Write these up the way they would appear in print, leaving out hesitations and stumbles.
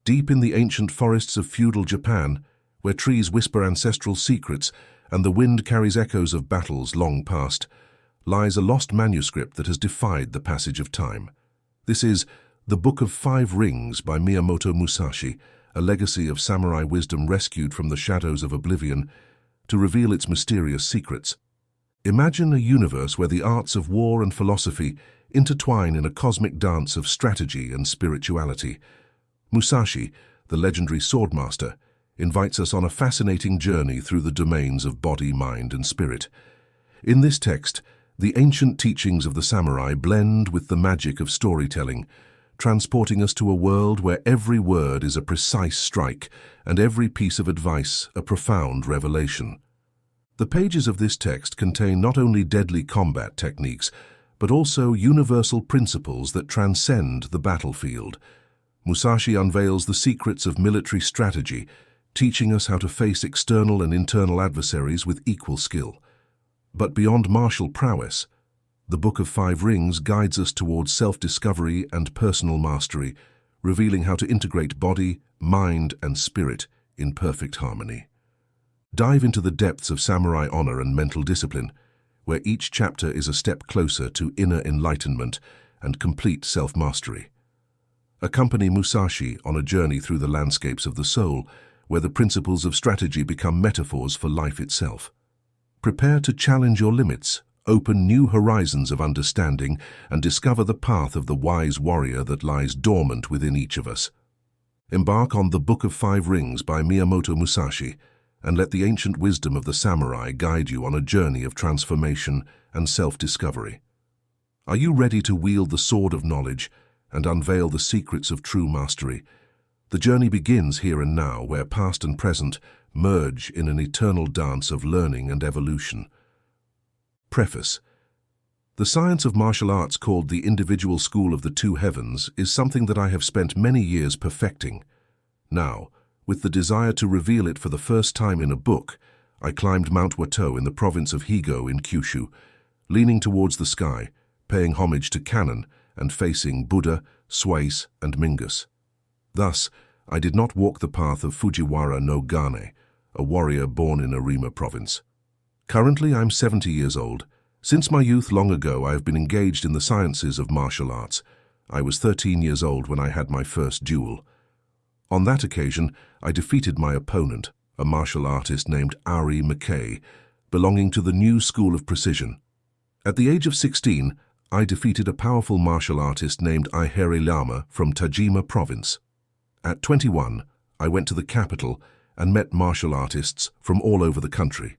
Deep in the ancient forests of feudal Japan, where trees whisper ancestral secrets and the wind carries echoes of battles long past, lies a lost manuscript that has defied the passage of time. This is The Book of Five Rings by Miyamoto Musashi, a legacy of samurai wisdom rescued from the shadows of oblivion to reveal its mysterious secrets. Imagine a universe where the arts of war and philosophy intertwine in a cosmic dance of strategy and spirituality. Musashi, the legendary swordmaster, invites us on a fascinating journey through the domains of body, mind, and spirit. In this text, the ancient teachings of the samurai blend with the magic of storytelling, transporting us to a world where every word is a precise strike and every piece of advice a profound revelation. The pages of this text contain not only deadly combat techniques, but also universal principles that transcend the battlefield. Musashi unveils the secrets of military strategy, teaching us how to face external and internal adversaries with equal skill. But beyond martial prowess, the Book of Five Rings guides us towards self-discovery and personal mastery, revealing how to integrate body, mind, and spirit in perfect harmony. Dive into the depths of samurai honor and mental discipline, where each chapter is a step closer to inner enlightenment and complete self-mastery. Accompany Musashi on a journey through the landscapes of the soul, where the principles of strategy become metaphors for life itself. Prepare to challenge your limits, open new horizons of understanding, and discover the path of the wise warrior that lies dormant within each of us. Embark on The Book of Five Rings by Miyamoto Musashi, and let the ancient wisdom of the samurai guide you on a journey of transformation and self-discovery. Are you ready to wield the sword of knowledge and unveil the secrets of true mastery? The journey begins here and now, where past and present merge in an eternal dance of learning and evolution. Preface. The science of martial arts, called the individual school of the two heavens, is something that I have spent many years perfecting. Now, with the desire to reveal it for the first time in a book, I climbed Mount Wato in the province of Higo in Kyushu, leaning towards the sky, paying homage to Kannon and facing Buddha, Swase, and Mingus. Thus, I did not walk the path of Fujiwara no Gane, a warrior born in Arima province. Currently, I'm 70 years old. Since my youth long ago, I have been engaged in the sciences of martial arts. I was 13 years old when I had my first duel. On that occasion, I defeated my opponent, a martial artist named Ari McKay, belonging to the new school of precision. At the age of 16, I defeated a powerful martial artist named Iheri Lama from Tajima province. At 21, I went to the capital and met martial artists from all over the country.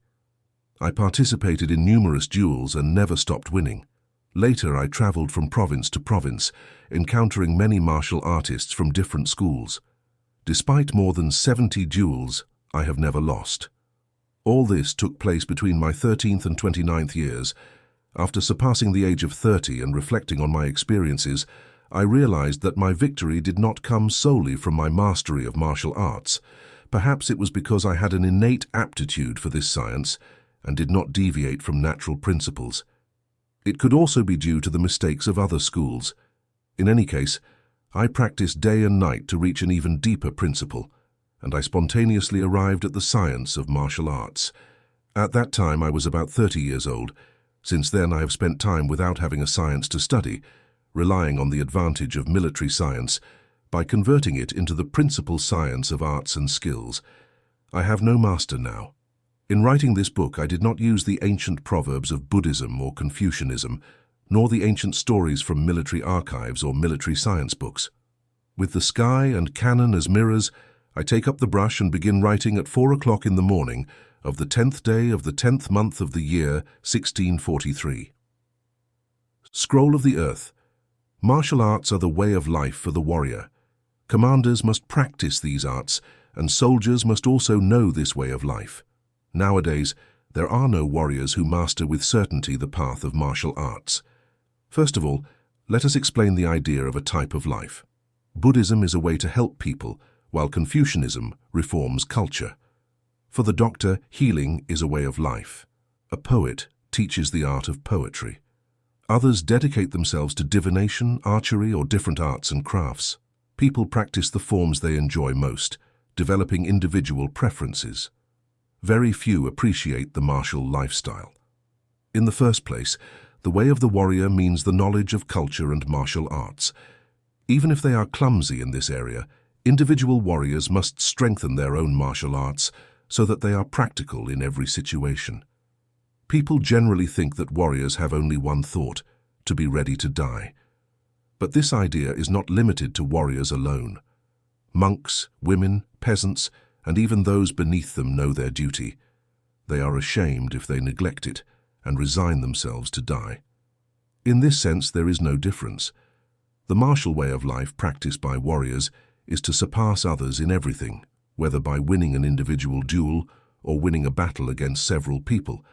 I participated in numerous duels and never stopped winning. Later, I traveled from province to province, encountering many martial artists from different schools. Despite more than 70 duels, I have never lost. All this took place between my 13th and 29th years. After surpassing the age of 30 and reflecting on my experiences, I realized that my victory did not come solely from my mastery of martial arts. Perhaps it was because I had an innate aptitude for this science and did not deviate from natural principles. It could also be due to the mistakes of other schools. In any case, I practiced day and night to reach an even deeper principle, and I spontaneously arrived at the science of martial arts. At that time, I was about 30 years old. Since then, I have spent time without having a science to study, relying on the advantage of military science by converting it into the principal science of arts and skills. I have no master now. In writing this book, I did not use the ancient proverbs of Buddhism or Confucianism, nor the ancient stories from military archives or military science books. With the sky and Kannon as mirrors, I take up the brush and begin writing at 4 o'clock in the morning of the 10th day of the 10th month of the year 1643. Scroll of the Earth. Martial arts are the way of life for the warrior. Commanders must practice these arts, and soldiers must also know this way of life. Nowadays, there are no warriors who master with certainty the path of martial arts. First of all, let us explain the idea of a type of life. Buddhism is a way to help people, while Confucianism reforms culture. For the doctor, healing is a way of life. A poet teaches the art of poetry. Others dedicate themselves to divination, archery, or different arts and crafts. People practice the forms they enjoy most, developing individual preferences. Very few appreciate the martial lifestyle. In the first place, the way of the warrior means the knowledge of culture and martial arts. Even if they are clumsy in this area, individual warriors must strengthen their own martial arts so that they are practical in every situation. People generally think that warriors have only one thought: to be ready to die. But this idea is not limited to warriors alone. Monks, women, peasants, and even those beneath them know their duty. They are ashamed if they neglect it and resign themselves to die. In this sense, there is no difference. The martial way of life practiced by warriors is to surpass others in everything, whether by winning an individual duel or winning a battle against several people.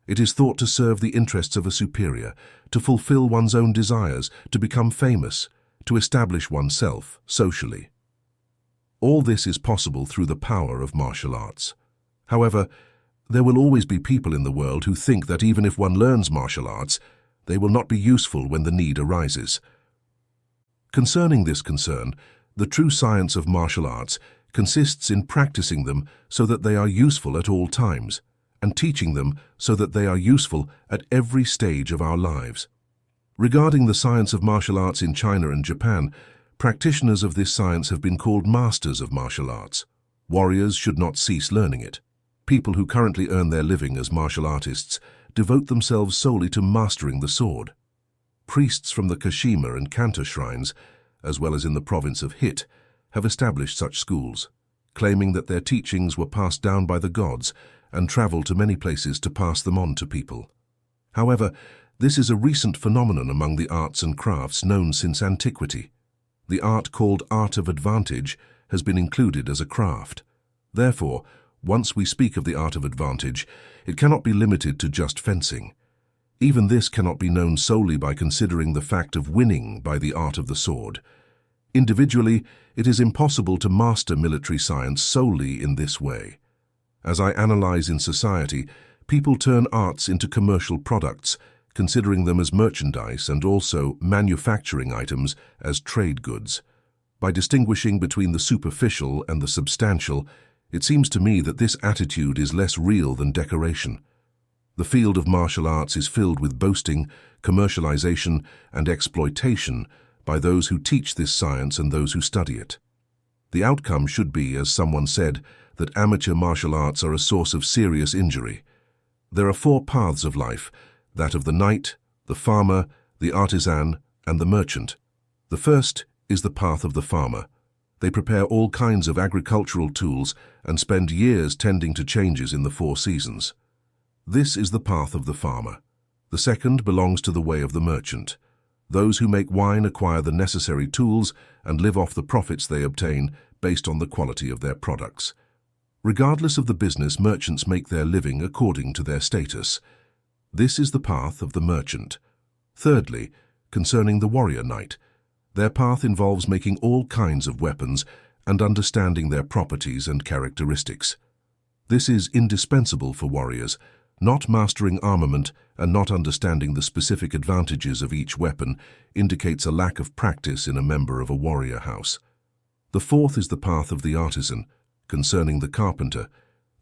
It is thought to serve the interests of a superior, to fulfill one's own desires, to become famous, to establish oneself socially. All this is possible through the power of martial arts. However, there will always be people in the world who think that even if one learns martial arts, they will not be useful when the need arises. Concerning this concern, the true science of martial arts consists in practicing them so that they are useful at all times, and teaching them so that they are useful at every stage of our lives. Regarding the science of martial arts in China and Japan, practitioners of this science have been called masters of martial arts. Warriors should not cease learning it. People who currently earn their living as martial artists devote themselves solely to mastering the sword. Priests from the Kashima and Kanto shrines, as well as in the province of Hit, have established such schools, claiming that their teachings were passed down by the gods and traveled to many places to pass them on to people. However, this is a recent phenomenon among the arts and crafts known since antiquity. The art called art of advantage has been included as a craft. Therefore, once we speak of the art of advantage, it cannot be limited to just fencing. Even this cannot be known solely by considering the fact of winning by the art of the sword. Individually, it is impossible to master military science solely in this way. As I analyze in society, people turn arts into commercial products, considering them as merchandise and also manufacturing items as trade goods. By distinguishing between the superficial and the substantial, it seems to me that this attitude is less real than decoration. The field of martial arts is filled with boasting, commercialization, and exploitation by those who teach this science and those who study it. The outcome should be, as someone said, that amateur martial arts are a source of serious injury. There are 4 paths of life: that of the knight, the farmer, the artisan, and the merchant. The first is the path of the farmer. They prepare all kinds of agricultural tools and spend years tending to changes in the 4 seasons. This is the path of the farmer. The second belongs to the way of the merchant. Those who make wine acquire the necessary tools and live off the profits they obtain based on the quality of their products. Regardless of the business, merchants make their living according to their status. This is the path of the merchant. Thirdly, concerning the warrior knight, their path involves making all kinds of weapons and understanding their properties and characteristics. This is indispensable for warriors. Not mastering armament and not understanding the specific advantages of each weapon indicates a lack of practice in a member of a warrior house. The fourth is the path of the artisan. Concerning the carpenter,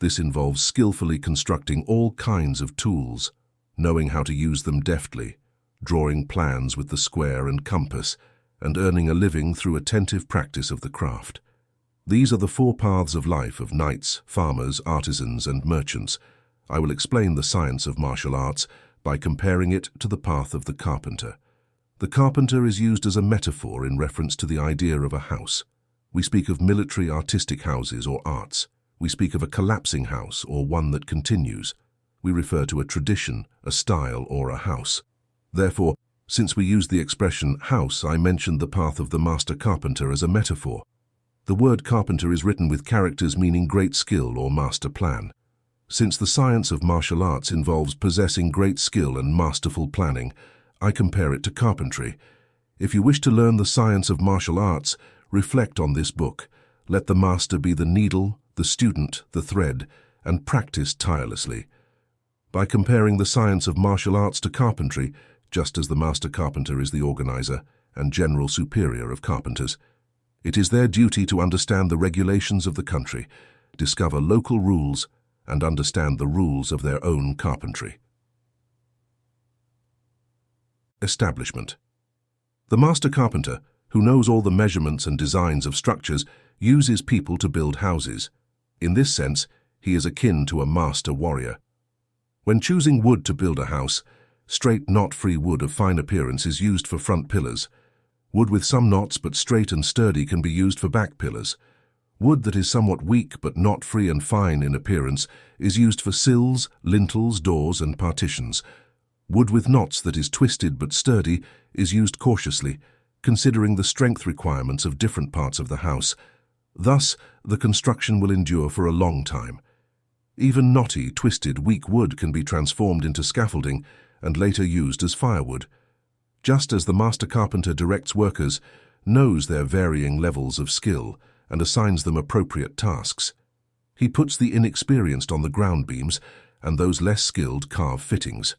this involves skillfully constructing all kinds of tools, knowing how to use them deftly, drawing plans with the square and compass, and earning a living through attentive practice of the craft. These are the 4 paths of life of knights, farmers, artisans, and merchants. I will explain the science of martial arts by comparing it to the path of the carpenter. The carpenter is used as a metaphor in reference to the idea of a house. We speak of military artistic houses or arts. We speak of a collapsing house or one that continues. We refer to a tradition, a style, or a house. Therefore, since we use the expression house, I mentioned the path of the master carpenter as a metaphor. The word carpenter is written with characters meaning great skill or master plan. Since the science of martial arts involves possessing great skill and masterful planning, I compare it to carpentry. If you wish to learn the science of martial arts, reflect on this book. Let the master be the needle, the student, the thread, and practice tirelessly. By comparing the science of martial arts to carpentry, just as the master carpenter is the organizer and general superior of carpenters, It is their duty to understand the regulations of the country, discover local rules, and understand the rules of their own carpentry. Establishment. The master carpenter, who knows all the measurements and designs of structures, uses people to build houses. In this sense, he is akin to a master warrior. When choosing wood to build a house, straight knot-free wood of fine appearance is used for front pillars. Wood with some knots but straight and sturdy can be used for back pillars. Wood that is somewhat weak but knot-free and fine in appearance is used for sills, lintels, doors, and partitions. Wood with knots that is twisted but sturdy is used cautiously, considering the strength requirements of different parts of the house. Thus, the construction will endure for a long time. Even knotty, twisted, weak wood can be transformed into scaffolding and later used as firewood. Just as the master carpenter directs workers, knows their varying levels of skill, and assigns them appropriate tasks. He puts the inexperienced on the ground beams, and those less skilled carve fittings.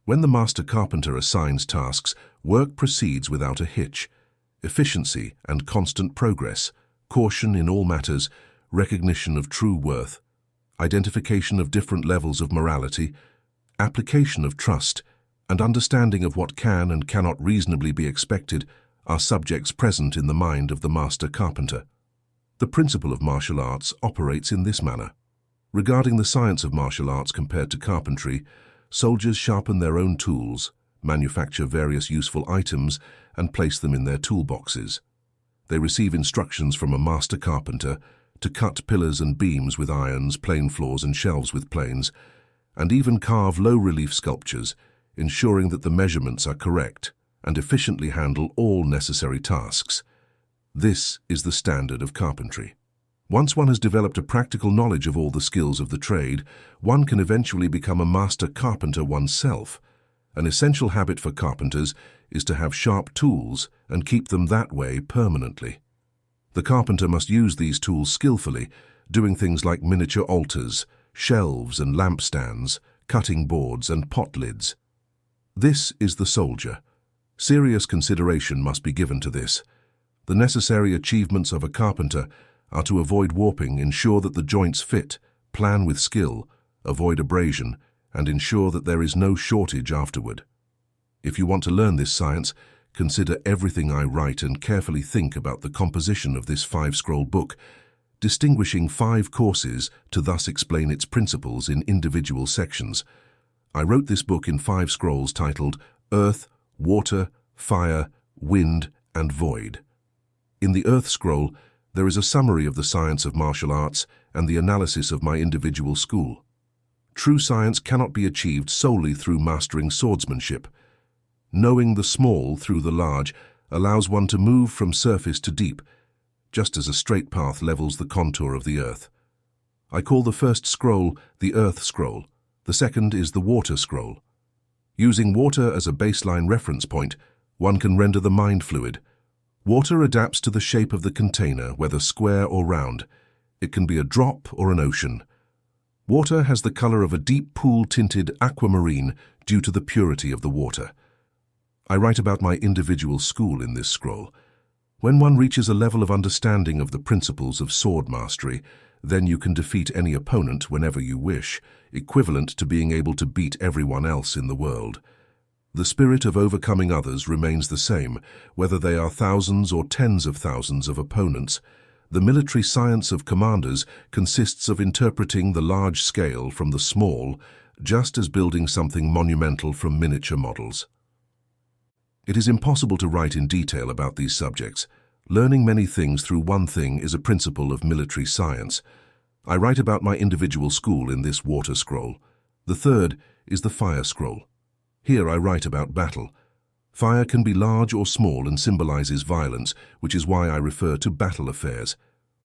When the master carpenter assigns tasks, work proceeds without a hitch. Efficiency and constant progress, caution in all matters, recognition of true worth, identification of different levels of morality, application of trust, and understanding of what can and cannot reasonably be expected are subjects present in the mind of the master carpenter. The principle of martial arts operates in this manner. Regarding the science of martial arts compared to carpentry, soldiers sharpen their own tools, manufacture various useful items, and place them in their toolboxes. They receive instructions from a master carpenter to cut pillars and beams with irons, plane floors and shelves with planes, and even carve low-relief sculptures, ensuring that the measurements are correct and efficiently handle all necessary tasks. This is the standard of carpentry. Once one has developed a practical knowledge of all the skills of the trade, one can eventually become a master carpenter oneself. An essential habit for carpenters is to have sharp tools and keep them that way permanently. The carpenter must use these tools skillfully, doing things like miniature altars, shelves and lampstands, cutting boards and pot lids. This is the soldier. Serious consideration must be given to this. The necessary achievements of a carpenter are to avoid warping, ensure that the joints fit, plan with skill, avoid abrasion, and ensure that there is no shortage afterward. If you want to learn this science, consider everything I write and carefully think about the composition of this 5-scroll book, distinguishing 5 courses to thus explain its principles in individual sections. I wrote this book in 5 scrolls titled Earth, Water, Fire, Wind, and Void. In the Earth scroll, there is a summary of the science of martial arts and the analysis of my individual school. True science cannot be achieved solely through mastering swordsmanship. Knowing the small through the large allows one to move from surface to deep, just as a straight path levels the contour of the earth. I call the first scroll the Earth scroll. The second is the Water scroll. Using water as a baseline reference point, one can render the mind fluid. Water adapts to the shape of the container, whether square or round. It can be a drop or an ocean. Water has the color of a deep pool-tinted aquamarine due to the purity of the water. I write about my individual school in this scroll. When one reaches a level of understanding of the principles of sword mastery, then you can defeat any opponent whenever you wish, equivalent to being able to beat everyone else in the world. The spirit of overcoming others remains the same, whether they are thousands or tens of thousands of opponents. The military science of commanders consists of interpreting the large scale from the small, just as building something monumental from miniature models. It is impossible to write in detail about these subjects. Learning many things through one thing is a principle of military science. I write about my individual school in this Water scroll. The third is the Fire scroll. Here I write about battle. Fire can be large or small and symbolizes violence, which is why I refer to battle affairs.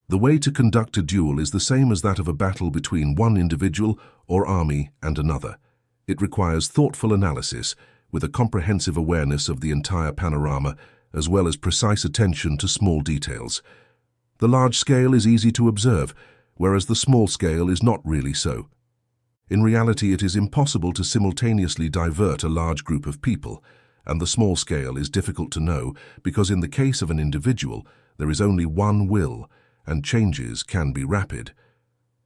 The way to conduct a duel is the same as that of a battle between one individual or army and another. It requires thoughtful analysis, with a comprehensive awareness of the entire panorama, as well as precise attention to small details. The large scale is easy to observe, whereas the small scale is not really so. In reality, it is impossible to simultaneously divert a large group of people, and the small scale is difficult to know because in the case of an individual, There is only one will, and changes can be rapid.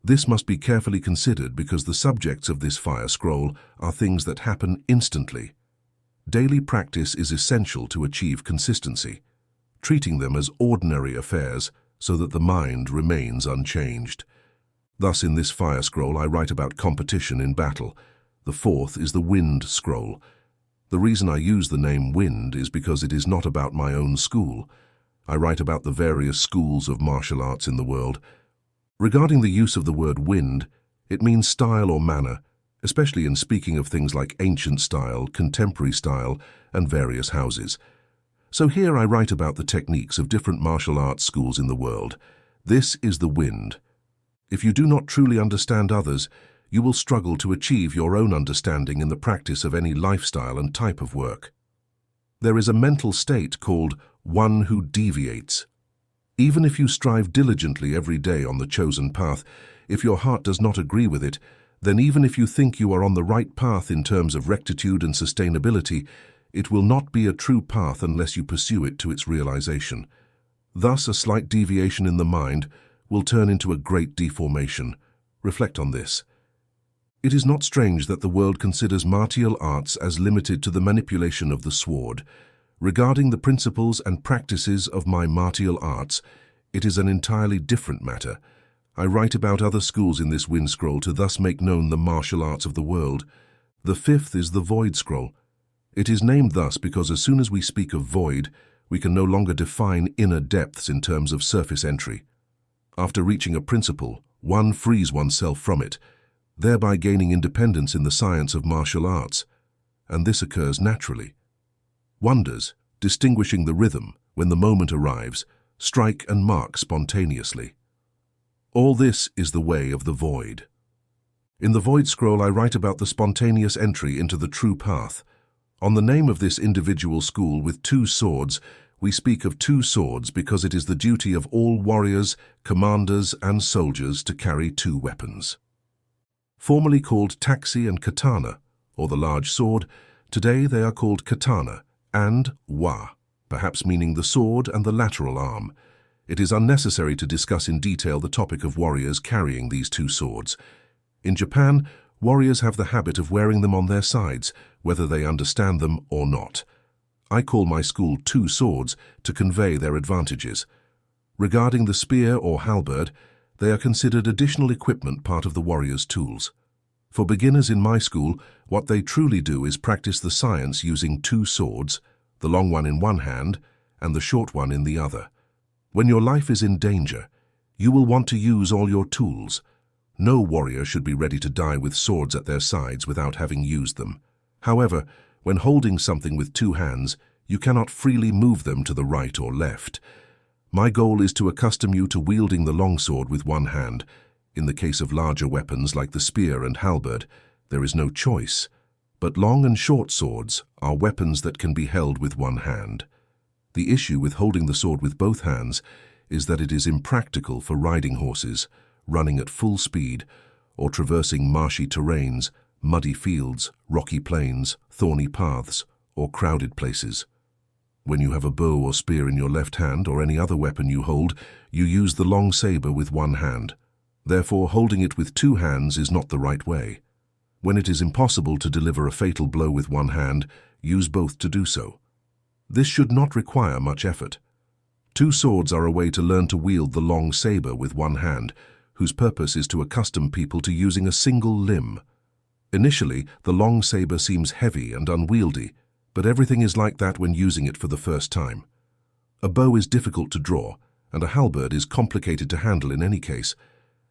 This must be carefully considered because the subjects of this fire scroll are things that happen instantly. Daily practice is essential to achieve consistency, treating them as ordinary affairs so that the mind remains unchanged. Thus, in this fire scroll, I write about competition in battle. The fourth is the wind scroll. The reason I use the name wind is because it is not about my own school. I write about the various schools of martial arts in the world. Regarding the use of the word wind, it means style or manner, especially in speaking of things like ancient style, contemporary style, and various houses. So here I write about the techniques of different martial arts schools in the world. This is the wind. If you do not truly understand others, you will struggle to achieve your own understanding in the practice of any lifestyle and type of work. There is a mental state called one who deviates. Even if you strive diligently every day on the chosen path, if your heart does not agree with it, then even if you think you are on the right path in terms of rectitude and sustainability, it will not be a true path unless you pursue it to its realization. Thus, a slight deviation in the mind will turn into a great deformation. Reflect on this. It is not strange that the world considers martial arts as limited to the manipulation of the sword. Regarding the principles and practices of my martial arts, it is an entirely different matter. I write about other schools in this wind scroll to thus make known the martial arts of the world. The fifth is the void scroll. It is named thus because as soon as we speak of void, we can no longer define inner depths in terms of surface entry. After reaching a principle, one frees oneself from it, thereby gaining independence in the science of martial arts, and this occurs naturally. Wonders, distinguishing the rhythm when the moment arrives, strike and mark spontaneously. All this is the way of the void. In the void scroll, I write about the spontaneous entry into the true path. On the name of this individual school with two swords, we speak of two swords because it is the duty of all warriors, commanders, and soldiers to carry two weapons. Formerly called taxi and katana, or the large sword, today they are called katana and wa, perhaps meaning the sword and the lateral arm. It is unnecessary to discuss in detail the topic of warriors carrying these two swords. In Japan, warriors have the habit of wearing them on their sides, whether they understand them or not. I call my school two swords to convey their advantages. Regarding the spear or halberd, they are considered additional equipment part of the warrior's tools. For beginners in my school, what they truly do is practice the science using two swords, the long one in one hand and the short one in the other. When your life is in danger, you will want to use all your tools. No warrior should be ready to die with swords at their sides without having used them. However, when holding something with two hands, you cannot freely move them to the right or left. My goal is to accustom you to wielding the longsword with one hand. In the case of larger weapons like the spear and halberd, there is no choice. But long and short swords are weapons that can be held with one hand. The issue with holding the sword with both hands is that it is impractical for riding horses, running at full speed, or traversing marshy terrains, muddy fields, rocky plains, thorny paths, or crowded places. When you have a bow or spear in your left hand or any other weapon you hold, you use the long saber with one hand. Therefore, holding it with two hands is not the right way. When it is impossible to deliver a fatal blow with one hand, use both to do so. This should not require much effort. Two swords are a way to learn to wield the long saber with one hand, whose purpose is to accustom people to using a single limb. Initially, the long saber seems heavy and unwieldy, but everything is like that when using it for the first time. A bow is difficult to draw, and a halberd is complicated to handle in any case.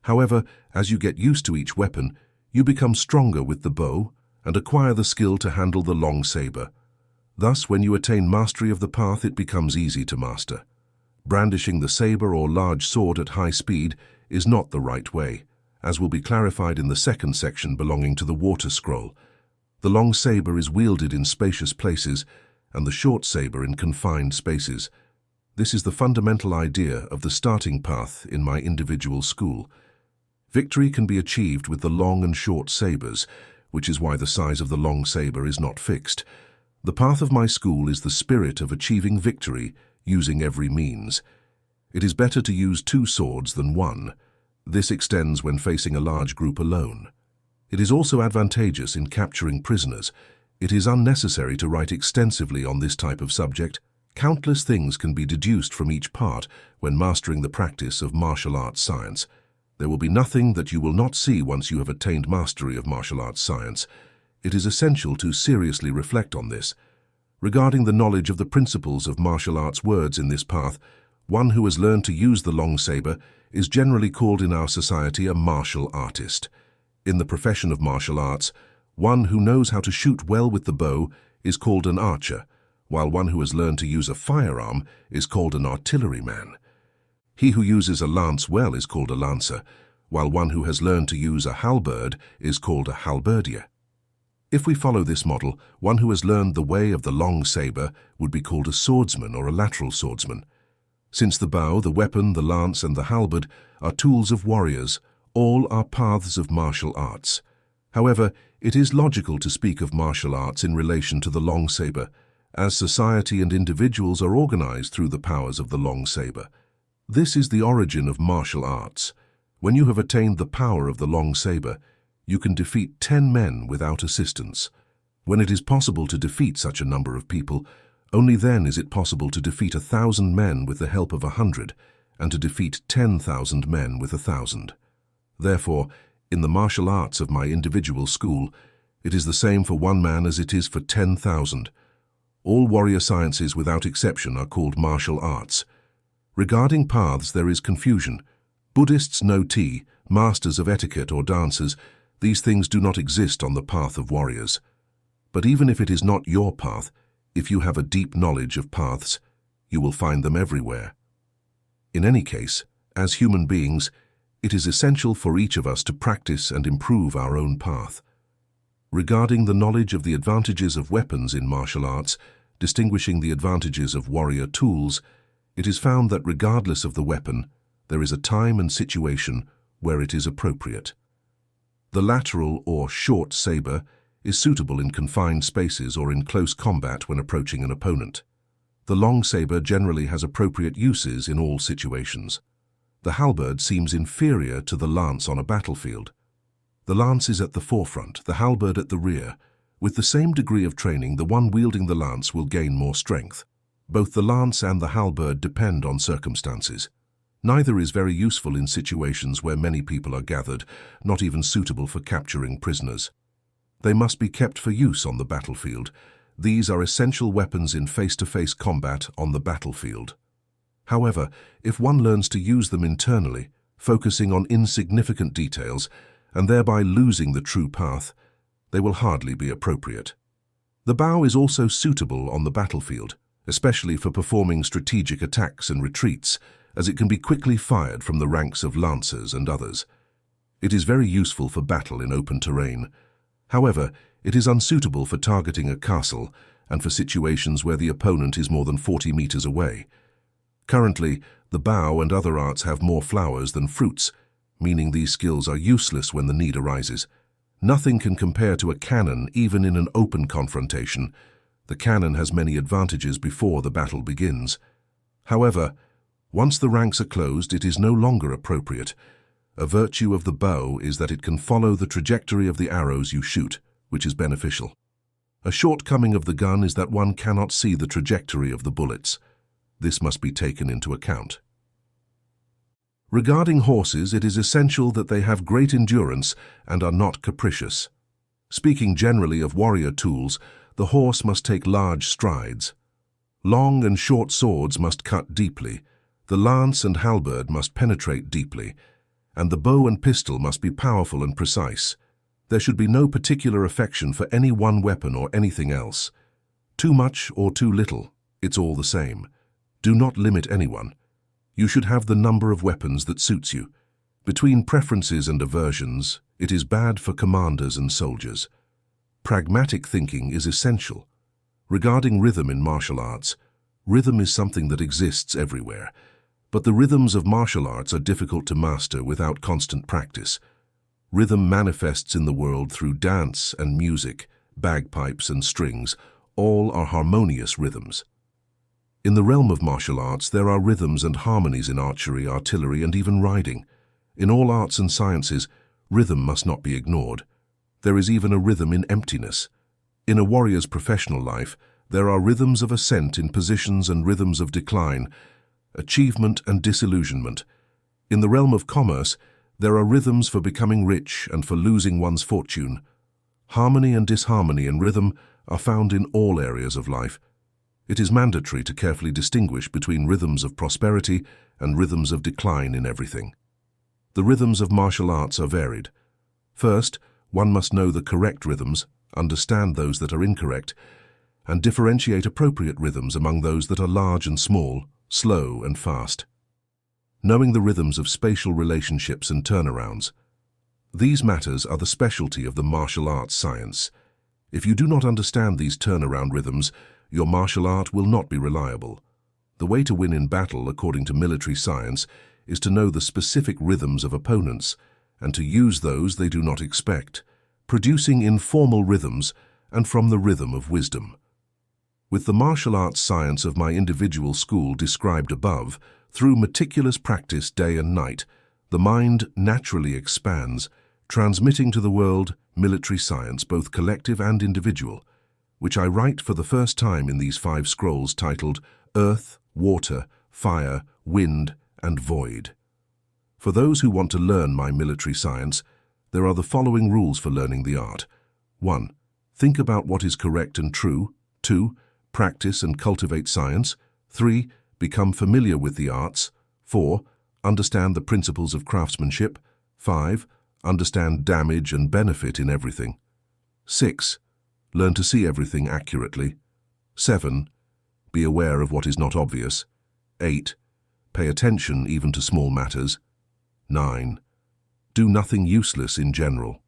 However, as you get used to each weapon, you become stronger with the bow and acquire the skill to handle the long saber. Thus, when you attain mastery of the path, it becomes easy to master. Brandishing the saber or large sword at high speed is not the right way, as will be clarified in the second section belonging to the water scroll. The long saber is wielded in spacious places and the short saber in confined spaces. This is the fundamental idea of the starting path in my individual school. Victory can be achieved with the long and short sabers, which is why the size of the long saber is not fixed. The path of my school is the spirit of achieving victory using every means. It is better to use 2 swords than 1. This extends when facing a large group alone. It is also advantageous in capturing prisoners. It is unnecessary to write extensively on this type of subject. Countless things can be deduced from each part when mastering the practice of martial arts science. There will be nothing that you will not see once you have attained mastery of martial arts science. It is essential to seriously reflect on this. Regarding the knowledge of the principles of martial arts words in this path, one who has learned to use the long saber is generally called in our society a martial artist. In the profession of martial arts, one who knows how to shoot well with the bow is called an archer, while one who has learned to use a firearm is called an artilleryman. He who uses a lance well is called a lancer, while one who has learned to use a halberd is called a halberdier. If we follow this model, one who has learned the way of the long saber would be called a swordsman or a lateral swordsman. Since the bow, the weapon, the lance, and the halberd are tools of warriors, all are paths of martial arts. However, it is logical to speak of martial arts in relation to the long saber, as society and individuals are organized through the powers of the long saber. This is the origin of martial arts. When you have attained the power of the long saber, you can defeat 10 men without assistance. When it is possible to defeat such a number of people, only then is it possible to defeat 1,000 men with the help of 100, and to defeat 10,000 men with 1,000. Therefore, in the martial arts of my individual school, it is the same for 1 man as it is for 10,000. All warrior sciences without exception are called martial arts. Regarding paths, there is confusion. Buddhists know tea, masters of etiquette or dancers. These things do not exist on the path of warriors. But even if it is not your path, if you have a deep knowledge of paths, you will find them everywhere. In any case, as human beings, it is essential for each of us to practice and improve our own path. Regarding the knowledge of the advantages of weapons in martial arts, distinguishing the advantages of warrior tools, it is found that regardless of the weapon, there is a time and situation where it is appropriate. The lateral or short saber is suitable in confined spaces or in close combat when approaching an opponent. The long saber generally has appropriate uses in all situations. The halberd seems inferior to the lance on a battlefield. The lance is at the forefront, the halberd at the rear. With the same degree of training, the one wielding the lance will gain more strength. Both the lance and the halberd depend on circumstances. Neither is very useful in situations where many people are gathered, not even suitable for capturing prisoners. They must be kept for use on the battlefield. These are essential weapons in face-to-face combat on the battlefield. However, if one learns to use them internally, focusing on insignificant details, and thereby losing the true path, they will hardly be appropriate. The bow is also suitable on the battlefield, especially for performing strategic attacks and retreats, as it can be quickly fired from the ranks of lancers and others. It is very useful for battle in open terrain. However, it is unsuitable for targeting a castle and for situations where the opponent is more than 40 meters away. Currently, the bow and other arts have more flowers than fruits, meaning these skills are useless when the need arises. Nothing can compare to a cannon even in an open confrontation. The cannon has many advantages before the battle begins. However, once the ranks are closed, it is no longer appropriate. A virtue of the bow is that it can follow the trajectory of the arrows you shoot, which is beneficial. A shortcoming of the gun is that one cannot see the trajectory of the bullets. This must be taken into account. Regarding horses, it is essential that they have great endurance and are not capricious. Speaking generally of warrior tools, the horse must take large strides. Long and short swords must cut deeply. The lance and halberd must penetrate deeply, and the bow and pistol must be powerful and precise. There should be no particular affection for any one weapon or anything else. Too much or too little, it's all the same. Do not limit anyone. You should have the number of weapons that suits you. Between preferences and aversions, it is bad for commanders and soldiers. Pragmatic thinking is essential. Regarding rhythm in martial arts, rhythm is something that exists everywhere. But the rhythms of martial arts are difficult to master without constant practice. Rhythm manifests in the world through dance and music, bagpipes and strings. All are harmonious rhythms. In the realm of martial arts, there are rhythms and harmonies in archery, artillery, and even riding. In all arts and sciences, rhythm must not be ignored. There is even a rhythm in emptiness. In a warrior's professional life, there are rhythms of ascent in positions and rhythms of decline, achievement and disillusionment. In the realm of commerce, there are rhythms for becoming rich and for losing one's fortune. Harmony and disharmony in rhythm are found in all areas of life. It is mandatory to carefully distinguish between rhythms of prosperity and rhythms of decline in everything. The rhythms of martial arts are varied. First, one must know the correct rhythms, understand those that are incorrect, and differentiate appropriate rhythms among those that are large and small, slow and fast. Knowing the rhythms of spatial relationships and turnarounds. These matters are the specialty of the martial arts science. If you do not understand these turnaround rhythms, your martial art will not be reliable. The way to win in battle, according to military science, is to know the specific rhythms of opponents and to use those they do not expect, producing informal rhythms and from the rhythm of wisdom. With the martial arts science of my individual school described above, through meticulous practice day and night, the mind naturally expands, transmitting to the world military science, both collective and individual, which I write for the first time in these 5 scrolls titled Earth, Water, Fire, Wind, and Void. For those who want to learn my military science, there are the following rules for learning the art. 1. Think about what is correct and true. 2. Practice and cultivate science. 3. Become familiar with the arts. 4. Understand the principles of craftsmanship. 5. Understand damage and benefit in everything. 6. Learn to see everything accurately. 7. Be aware of what is not obvious. 8. Pay attention even to small matters. 9. Do nothing useless in general.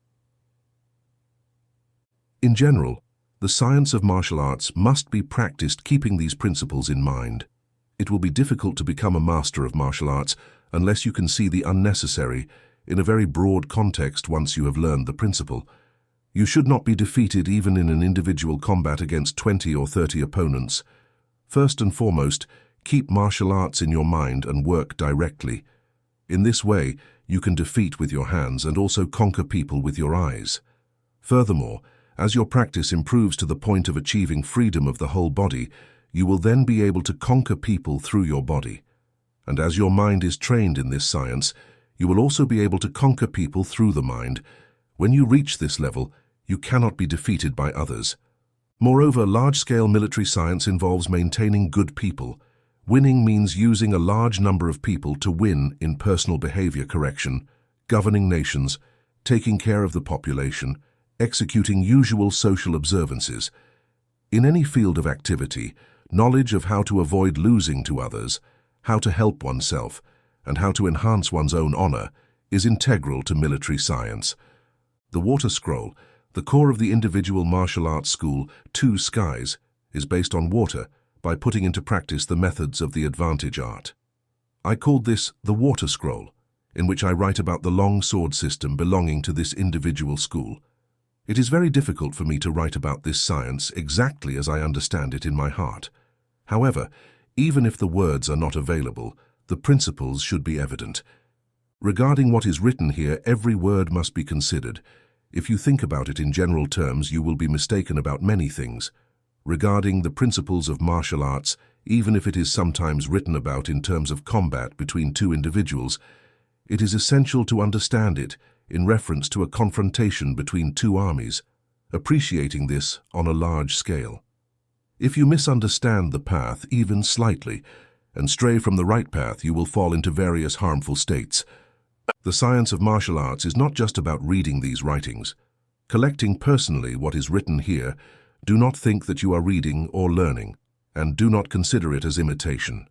In general, the science of martial arts must be practiced keeping these principles in mind. It will be difficult to become a master of martial arts unless you can see the unnecessary in a very broad context once you have learned the principle. You should not be defeated even in an individual combat against 20 or 30 opponents. First and foremost, keep martial arts in your mind and work directly. In this way, you can defeat with your hands and also conquer people with your eyes. Furthermore, as your practice improves to the point of achieving freedom of the whole body, you will then be able to conquer people through your body. And as your mind is trained in this science, you will also be able to conquer people through the mind. When you reach this level, you cannot be defeated by others. Moreover, large-scale military science involves maintaining good people. Winning means using a large number of people to win in personal behavior correction, governing nations, taking care of the population, executing usual social observances. In any field of activity, knowledge of how to avoid losing to others, how to help oneself, and how to enhance one's own honor is integral to military science. The Water Scroll, the core of the individual martial arts school, 2 Skies, is based on water by putting into practice the methods of the advantage art. I called this the Water Scroll, in which I write about the long sword system belonging to this individual school. It is very difficult for me to write about this science exactly as I understand it in my heart. However, even if the words are not available, the principles should be evident. Regarding what is written here, every word must be considered. If you think about it in general terms, you will be mistaken about many things. Regarding the principles of martial arts, even if it is sometimes written about in terms of combat between 2 individuals, it is essential to understand it in reference to a confrontation between 2 armies, appreciating this on a large scale. If you misunderstand the path even slightly and stray from the right path, you will fall into various harmful states. The science of martial arts is not just about reading these writings. Collecting personally what is written here, do not think that you are reading or learning, and do not consider it as imitation.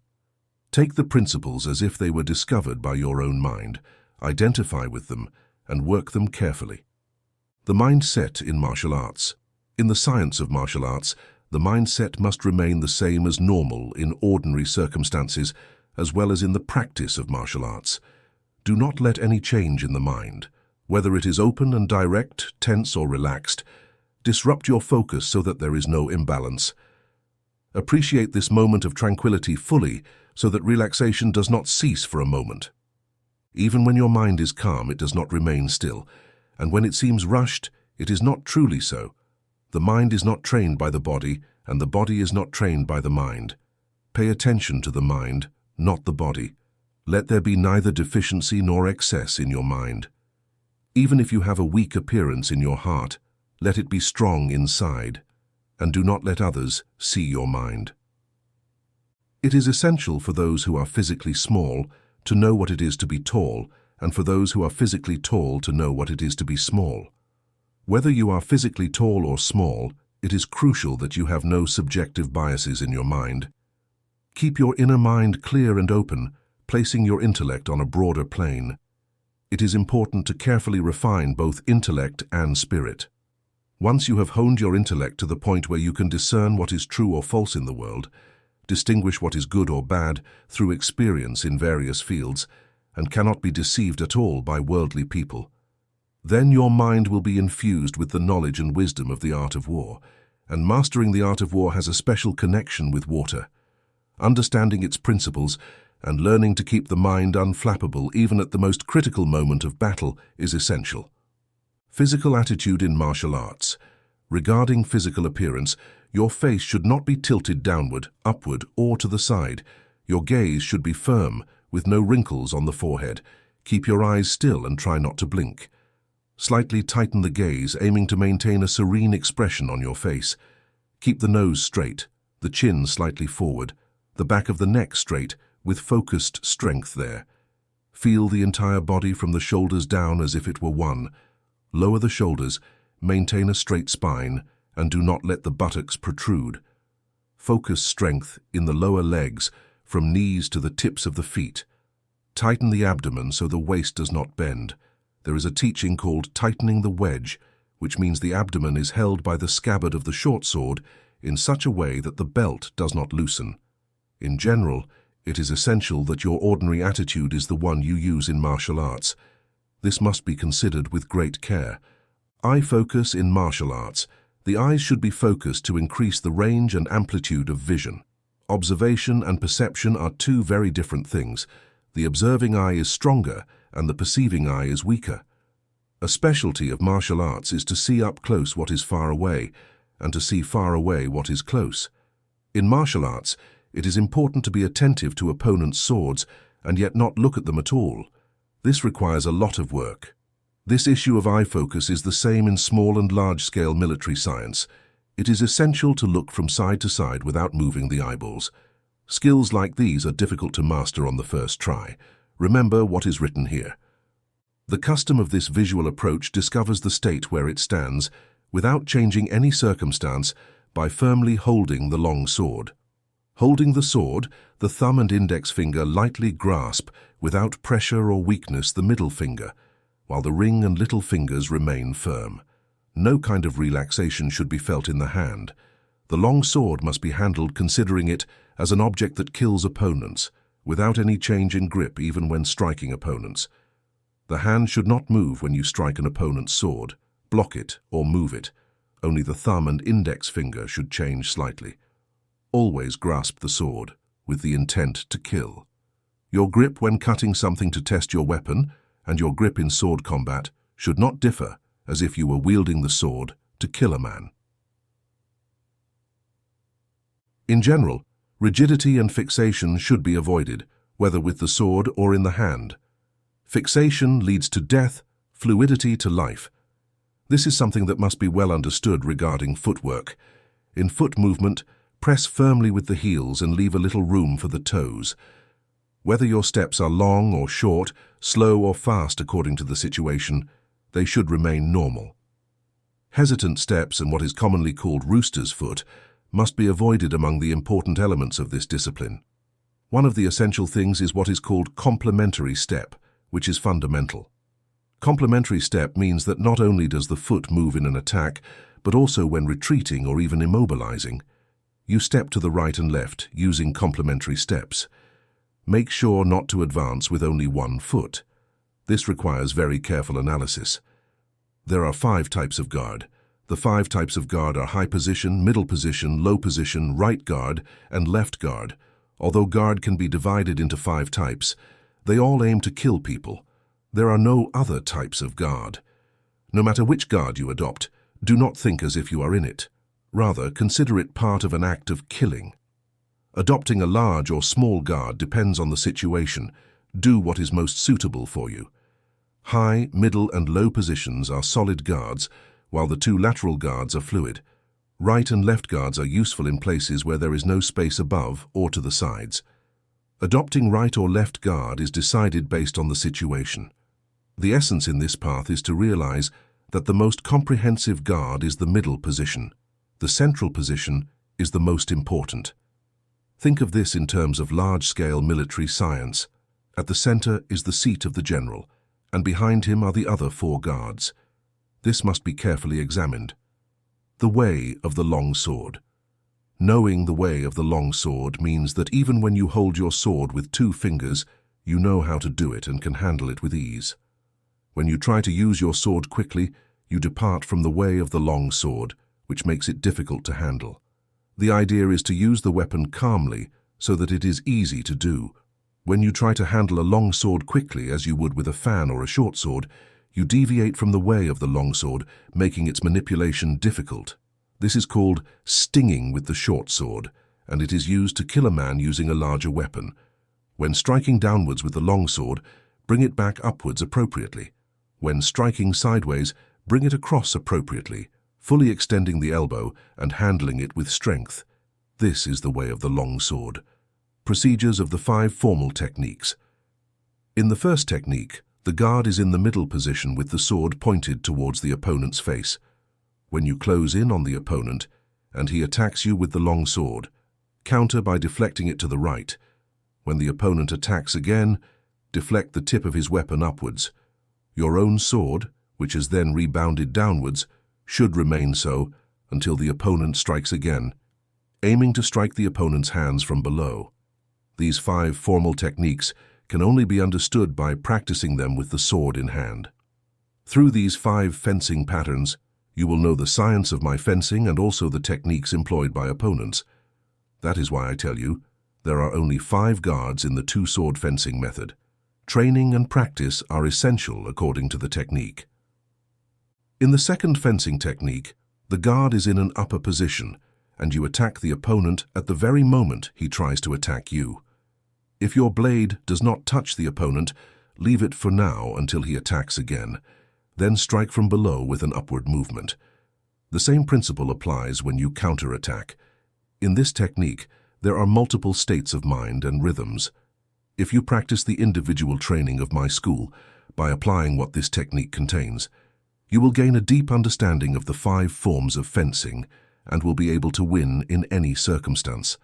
Take the principles as if they were discovered by your own mind, identify with them, and work them carefully. The mindset in martial arts. In the science of martial arts, the mindset must remain the same as normal in ordinary circumstances, as well as in the practice of martial arts. Do not let any change in the mind, whether it is open and direct, tense or relaxed, disrupt your focus so that there is no imbalance. Appreciate this moment of tranquility fully so that relaxation does not cease for a moment. Even when your mind is calm, it does not remain still, and when it seems rushed, it is not truly so. The mind is not trained by the body, and the body is not trained by the mind. Pay attention to the mind, not the body. Let there be neither deficiency nor excess in your mind. Even if you have a weak appearance in your heart, let it be strong inside, and do not let others see your mind. It is essential for those who are physically small to know what it is to be tall, and for those who are physically tall to know what it is to be small. Whether you are physically tall or small, it is crucial that you have no subjective biases in your mind. Keep your inner mind clear and open, placing your intellect on a broader plane. It is important to carefully refine both intellect and spirit. Once you have honed your intellect to the point where you can discern what is true or false in the world, distinguish what is good or bad through experience in various fields, and cannot be deceived at all by worldly people, then your mind will be infused with the knowledge and wisdom of the art of war, and mastering the art of war has a special connection with water. Understanding its principles and learning to keep the mind unflappable even at the most critical moment of battle is essential. Physical attitude in martial arts. Regarding physical appearance, your face should not be tilted downward, upward, or to the side. Your gaze should be firm, with no wrinkles on the forehead. Keep your eyes still and try not to blink. Slightly tighten the gaze, aiming to maintain a serene expression on your face. Keep the nose straight, the chin slightly forward, the back of the neck straight, with focused strength there. Feel the entire body from the shoulders down as if it were one. Lower the shoulders, maintain a straight spine, and do not let the buttocks protrude. Focus strength in the lower legs, from knees to the tips of the feet. Tighten the abdomen so the waist does not bend. There is a teaching called tightening the wedge, which means the abdomen is held by the scabbard of the short sword in such a way that the belt does not loosen. In general, it is essential that your ordinary attitude is the one you use in martial arts. This must be considered with great care. Eye focus in martial arts. The eyes should be focused to increase the range and amplitude of vision. Observation and perception are two very different things. The observing eye is stronger and the perceiving eye is weaker. A specialty of martial arts is to see up close what is far away and to see far away what is close. In martial arts, it is important to be attentive to opponents' swords and yet not look at them at all. This requires a lot of work. This issue of eye focus is the same in small and large-scale military science. It is essential to look from side to side without moving the eyeballs. Skills like these are difficult to master on the first try. Remember what is written here. The custom of this visual approach discovers the state where it stands, without changing any circumstance, by firmly holding the long sword. Holding the sword, the thumb and index finger lightly grasp, without pressure or weakness, the middle finger, while the ring and little fingers remain firm. No kind of relaxation should be felt in the hand. The long sword must be handled considering it as an object that kills opponents, without any change in grip even when striking opponents. The hand should not move when you strike an opponent's sword, block it, or move it. Only the thumb and index finger should change slightly. Always grasp the sword, with the intent to kill. Your grip when cutting something to test your weapon, and your grip in sword combat, should not differ, as if you were wielding the sword to kill a man. In general, rigidity and fixation should be avoided, whether with the sword or in the hand. Fixation leads to death, fluidity to life. This is something that must be well understood regarding footwork. In foot movement, press firmly with the heels and leave a little room for the toes. Whether your steps are long or short, slow or fast according to the situation, they should remain normal. Hesitant steps and what is commonly called rooster's foot must be avoided among the important elements of this discipline. One of the essential things is what is called complementary step, which is fundamental. Complementary step means that not only does the foot move in an attack, but also when retreating or even immobilizing. You step to the right and left using complementary steps. Make sure not to advance with only one foot. This requires very careful analysis. There are 5 types of guard. The 5 types of guard are high position, middle position, low position, right guard, and left guard. Although guard can be divided into 5 types, they all aim to kill people. There are no other types of guard. No matter which guard you adopt, do not think as if you are in it. Rather, consider it part of an act of killing. Adopting a large or small guard depends on the situation. Do what is most suitable for you. High, middle, and low positions are solid guards, while the 2 lateral guards are fluid. Right and left guards are useful in places where there is no space above or to the sides. Adopting right or left guard is decided based on the situation. The essence in this path is to realize that the most comprehensive guard is the middle position. The central position is the most important. Think of this in terms of large-scale military science. At the center is the seat of the general, and behind him are the other 4 guards. This must be carefully examined. The way of the long sword. Knowing the way of the long sword means that even when you hold your sword with 2 fingers, you know how to do it and can handle it with ease. When you try to use your sword quickly, you depart from the way of the long sword, which makes it difficult to handle. The idea is to use the weapon calmly so that it is easy to do. When you try to handle a long sword quickly, as you would with a fan or a short sword, you deviate from the way of the long sword, making its manipulation difficult. This is called stinging with the short sword, and it is used to kill a man using a larger weapon. When striking downwards with the long sword, bring it back upwards appropriately. When striking sideways, bring it across appropriately, fully extending the elbow and handling it with strength. This is the way of the long sword. Procedures of the 5 formal techniques. In the first technique, the guard is in the middle position with the sword pointed towards the opponent's face. When you close in on the opponent and he attacks you with the long sword, counter by deflecting it to the right. When the opponent attacks again, deflect the tip of his weapon upwards. Your own sword, which has then rebounded downwards, should remain so until the opponent strikes again, aiming to strike the opponent's hands from below. These 5 formal techniques can only be understood by practicing them with the sword in hand. Through these 5 fencing patterns, you will know the science of my fencing and also the techniques employed by opponents. That is why I tell you, there are only 5 guards in the 2-sword fencing method. Training and practice are essential according to the technique. In the second fencing technique, the guard is in an upper position, and you attack the opponent at the very moment he tries to attack you. If your blade does not touch the opponent, leave it for now until he attacks again. Then strike from below with an upward movement. The same principle applies when you counterattack. In this technique, there are multiple states of mind and rhythms. If you practice the individual training of my school by applying what this technique contains, you will gain a deep understanding of the 5 forms of fencing and will be able to win in any circumstance.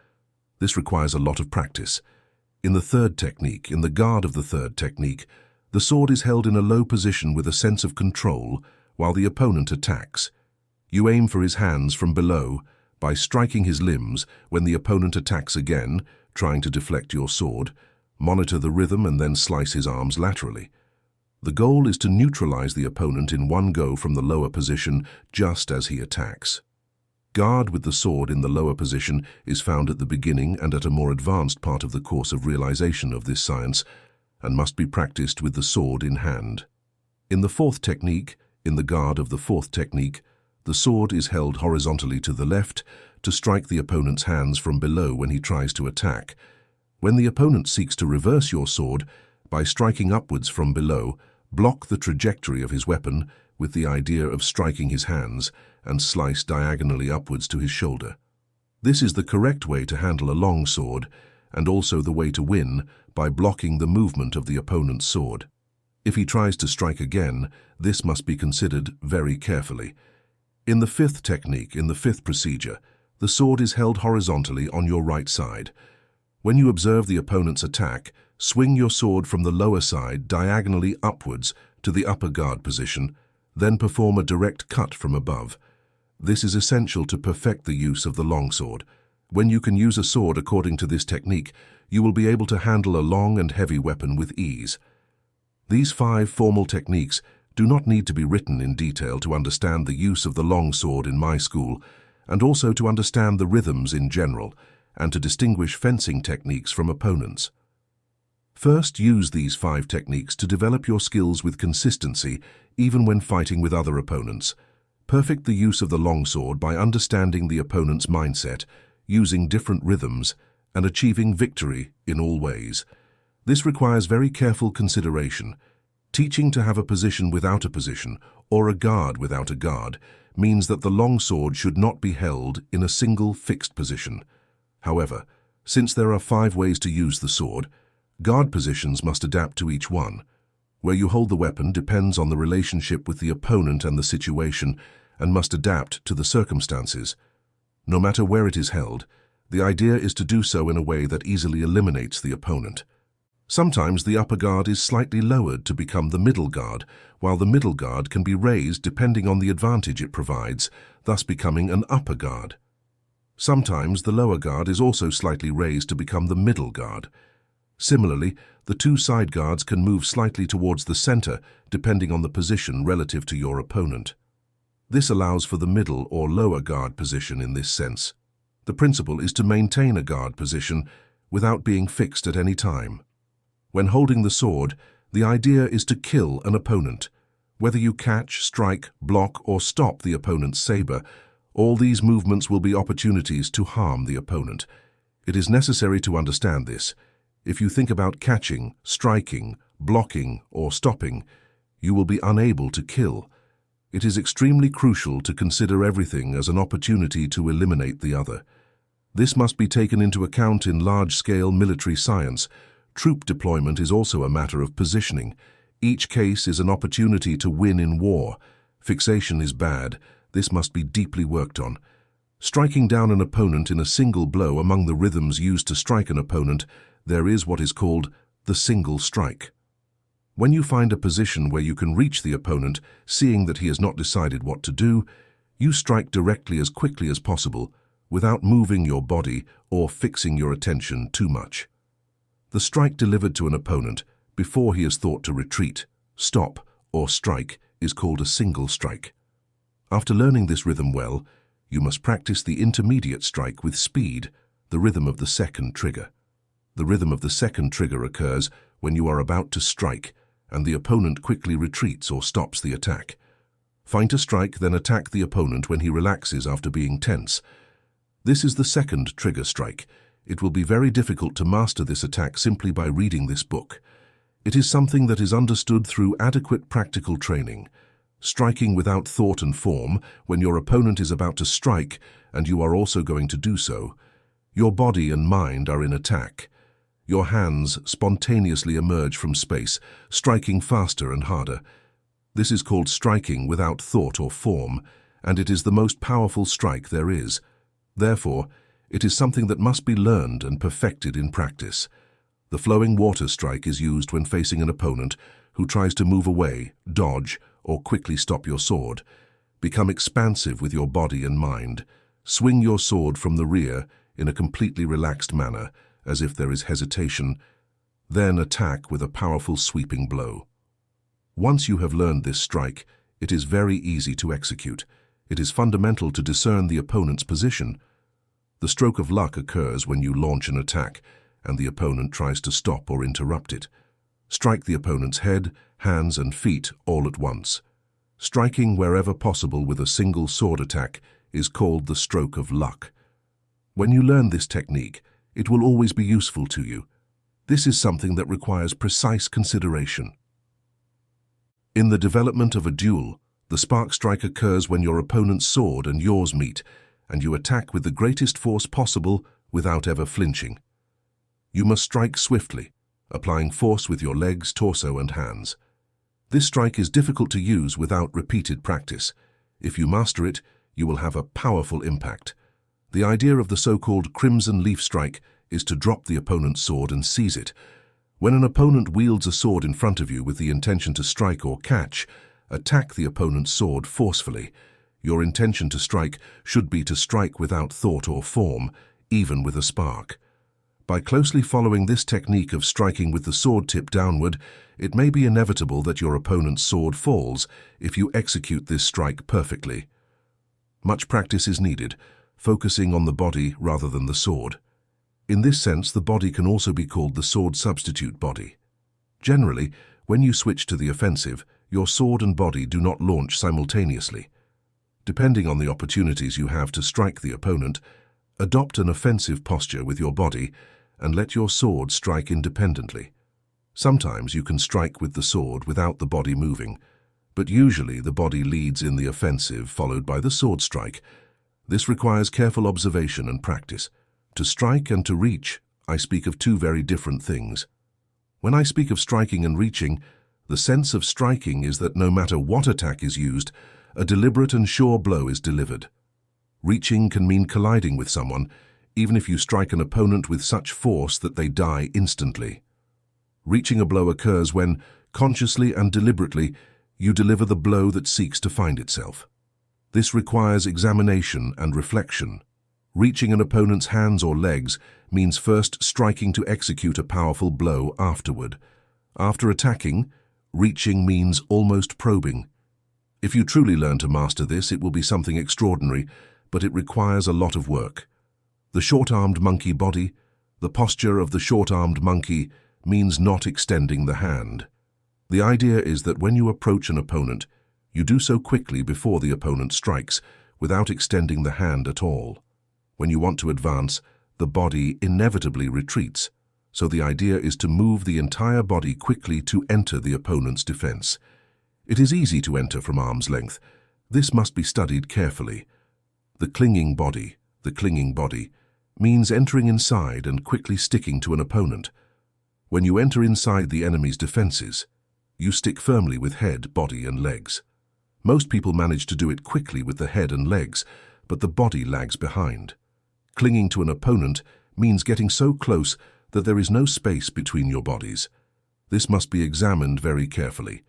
This requires a lot of practice. In the third technique, in the guard of the third technique, the sword is held in a low position with a sense of control while the opponent attacks. You aim for his hands from below by striking his limbs when the opponent attacks again, trying to deflect your sword. Monitor the rhythm and then slice his arms laterally. The goal is to neutralize the opponent in one go from the lower position just as he attacks. Guard with the sword in the lower position is found at the beginning and at a more advanced part of the course of realization of this science and must be practiced with the sword in hand. In the fourth technique, in the guard of the fourth technique, the sword is held horizontally to the left to strike the opponent's hands from below when he tries to attack. When the opponent seeks to reverse your sword, by striking upwards from below, block the trajectory of his weapon with the idea of striking his hands and slice diagonally upwards to his shoulder. This is the correct way to handle a long sword and also the way to win by blocking the movement of the opponent's sword. If he tries to strike again, this must be considered very carefully. In the fifth technique, in the fifth procedure, the sword is held horizontally on your right side. When you observe the opponent's attack, swing your sword from the lower side diagonally upwards to the upper guard position, then perform a direct cut from above. This is essential to perfect the use of the longsword. When you can use a sword according to this technique, you will be able to handle a long and heavy weapon with ease. These 5 formal techniques do not need to be written in detail to understand the use of the long sword in my school, and also to understand the rhythms in general, and to distinguish fencing techniques from opponents. First, use these 5 techniques to develop your skills with consistency, even when fighting with other opponents. Perfect the use of the longsword by understanding the opponent's mindset, using different rhythms, and achieving victory in all ways. This requires very careful consideration. Teaching to have a position without a position, or a guard without a guard, means that the longsword should not be held in a single fixed position. However, since there are 5 ways to use the sword, guard positions must adapt to each one. Where you hold the weapon depends on the relationship with the opponent and the situation, and must adapt to the circumstances. No matter where it is held, the idea is to do so in a way that easily eliminates the opponent. Sometimes the upper guard is slightly lowered to become the middle guard, while the middle guard can be raised depending on the advantage it provides, thus becoming an upper guard. Sometimes the lower guard is also slightly raised to become the middle guard. Similarly, the 2 side guards can move slightly towards the center depending on the position relative to your opponent. This allows for the middle or lower guard position in this sense. The principle is to maintain a guard position without being fixed at any time. When holding the sword, the idea is to kill an opponent. Whether you catch, strike, block, or stop the opponent's saber, all these movements will be opportunities to harm the opponent. It is necessary to understand this. If you think about catching, striking, blocking, or stopping, you will be unable to kill. It is extremely crucial to consider everything as an opportunity to eliminate the other. This must be taken into account in large-scale military science. Troop deployment is also a matter of positioning. Each case is an opportunity to win in war. Fixation is bad. This must be deeply worked on. Striking down an opponent in a single blow among the rhythms used to strike an opponent, there is what is called the single strike. When you find a position where you can reach the opponent, seeing that he has not decided what to do, you strike directly as quickly as possible, without moving your body or fixing your attention too much. The strike delivered to an opponent, before he has thought to retreat, stop, or strike, is called a single strike. After learning this rhythm well, you must practice the intermediate strike with speed, the rhythm of the second trigger. The rhythm of the second trigger occurs when you are about to strike, and the opponent quickly retreats or stops the attack. Find a strike, then attack the opponent when he relaxes after being tense. This is the second trigger strike. It will be very difficult to master this attack simply by reading this book. It is something that is understood through adequate practical training. Striking without thought and form, when your opponent is about to strike and you are also going to do so. Your body and mind are in attack. Your hands spontaneously emerge from space, striking faster and harder. This is called striking without thought or form, and it is the most powerful strike there is. Therefore, it is something that must be learned and perfected in practice. The flowing water strike is used when facing an opponent who tries to move away, dodge, or quickly stop your sword. Become expansive with your body and mind. Swing your sword from the rear in a completely relaxed manner, as if there is hesitation, then attack with a powerful sweeping blow. Once you have learned this strike, it is very easy to execute. It is fundamental to discern the opponent's position. The stroke of luck occurs when you launch an attack and the opponent tries to stop or interrupt it. Strike the opponent's head, hands, and feet all at once. Striking wherever possible with a single sword attack is called the stroke of luck. When you learn this technique, it will always be useful to you. This is something that requires precise consideration. In the development of a duel, the spark strike occurs when your opponent's sword and yours meet, and you attack with the greatest force possible without ever flinching. You must strike swiftly, applying force with your legs, torso, and hands. This strike is difficult to use without repeated practice. If you master it, you will have a powerful impact. The idea of the so-called crimson leaf strike is to drop the opponent's sword and seize it. When an opponent wields a sword in front of you with the intention to strike or catch, attack the opponent's sword forcefully. Your intention to strike should be to strike without thought or form, even with a spark. By closely following this technique of striking with the sword tip downward, it may be inevitable that your opponent's sword falls if you execute this strike perfectly. Much practice is needed, focusing on the body rather than the sword. In this sense, the body can also be called the sword substitute body. Generally, when you switch to the offensive, your sword and body do not launch simultaneously. Depending on the opportunities you have to strike the opponent, adopt an offensive posture with your body and let your sword strike independently. Sometimes you can strike with the sword without the body moving, but usually the body leads in the offensive followed by the sword strike. This requires careful observation and practice. To strike and to reach, I speak of two very different things. When I speak of striking and reaching, the sense of striking is that no matter what attack is used, a deliberate and sure blow is delivered. Reaching can mean colliding with someone, even if you strike an opponent with such force that they die instantly. Reaching a blow occurs when, consciously and deliberately, you deliver the blow that seeks to find itself. This requires examination and reflection. Reaching an opponent's hands or legs means first striking to execute a powerful blow afterward. After attacking, reaching means almost probing. If you truly learn to master this, it will be something extraordinary, but it requires a lot of work. The short-armed monkey body, the posture of the short-armed monkey, means not extending the hand. The idea is that when you approach an opponent, you do so quickly before the opponent strikes, without extending the hand at all. When you want to advance, the body inevitably retreats, so the idea is to move the entire body quickly to enter the opponent's defense. It is easy to enter from arm's length. This must be studied carefully. The clinging body, means entering inside and quickly sticking to an opponent. When you enter inside the enemy's defenses, you stick firmly with head, body, and legs. Most people manage to do it quickly with the head and legs, but the body lags behind. Clinging to an opponent means getting so close that there is no space between your bodies. This must be examined very carefully.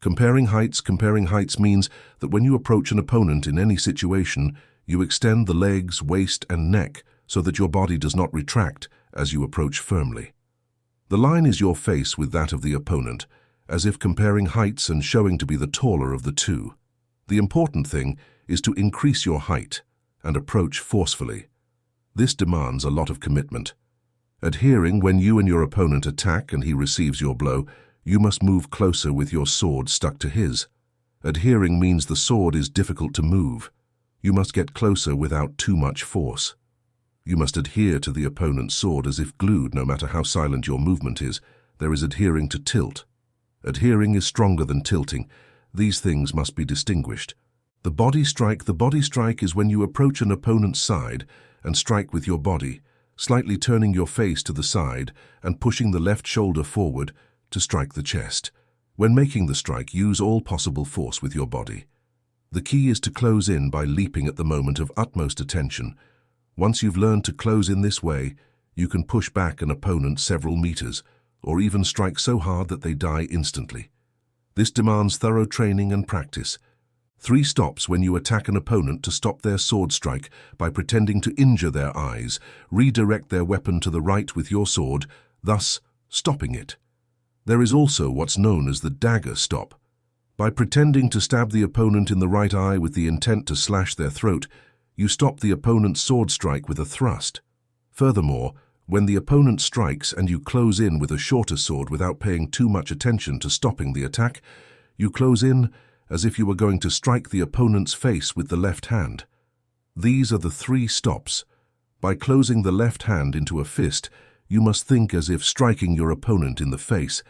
Comparing heights means that when you approach an opponent in any situation, you extend the legs, waist, and neck so that your body does not retract as you approach firmly. The line is your face with that of the opponent, as if comparing heights and showing to be the taller of the two. The important thing is to increase your height and approach forcefully. This demands a lot of commitment. Adhering when you and your opponent attack and he receives your blow, you must move closer with your sword stuck to his. Adhering means the sword is difficult to move. You must get closer without too much force. You must adhere to the opponent's sword as if glued, no matter how silent your movement is. There is adhering to tilt. Adhering is stronger than tilting. These things must be distinguished. The body strike is when you approach an opponent's side and strike with your body, slightly turning your face to the side and pushing the left shoulder forward to strike the chest. When making the strike, use all possible force with your body. The key is to close in by leaping at the moment of utmost attention. Once you've learned to close in this way, you can push back an opponent several meters, or even strike so hard that they die instantly. This demands thorough training and practice. 3 stops when you attack an opponent to stop their sword strike by pretending to injure their eyes. Redirect their weapon to the right with your sword, thus stopping it. There is also what's known as the dagger stop. By pretending to stab the opponent in the right eye with the intent to slash their throat, you stop the opponent's sword strike with a thrust. Furthermore, when the opponent strikes and you close in with a shorter sword without paying too much attention to stopping the attack, you close in as if you were going to strike the opponent's face with the left hand. These are the 3 stops. By closing the left hand into a fist, you must think as if striking your opponent in the face.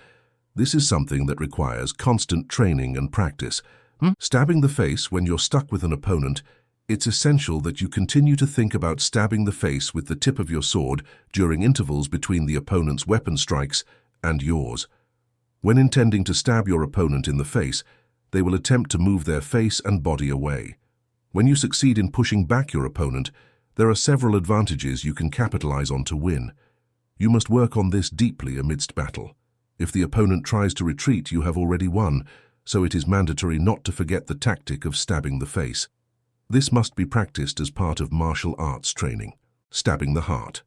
This is something that requires constant training and practice. Stabbing the face when you're stuck with an opponent, it's essential that you continue to think about stabbing the face with the tip of your sword during intervals between the opponent's weapon strikes and yours. When intending to stab your opponent in the face, they will attempt to move their face and body away. When you succeed in pushing back your opponent, there are several advantages you can capitalize on to win. You must work on this deeply amidst battle. If the opponent tries to retreat, you have already won, so it is mandatory not to forget the tactic of stabbing the face. This must be practiced as part of martial arts training. Stabbing the heart.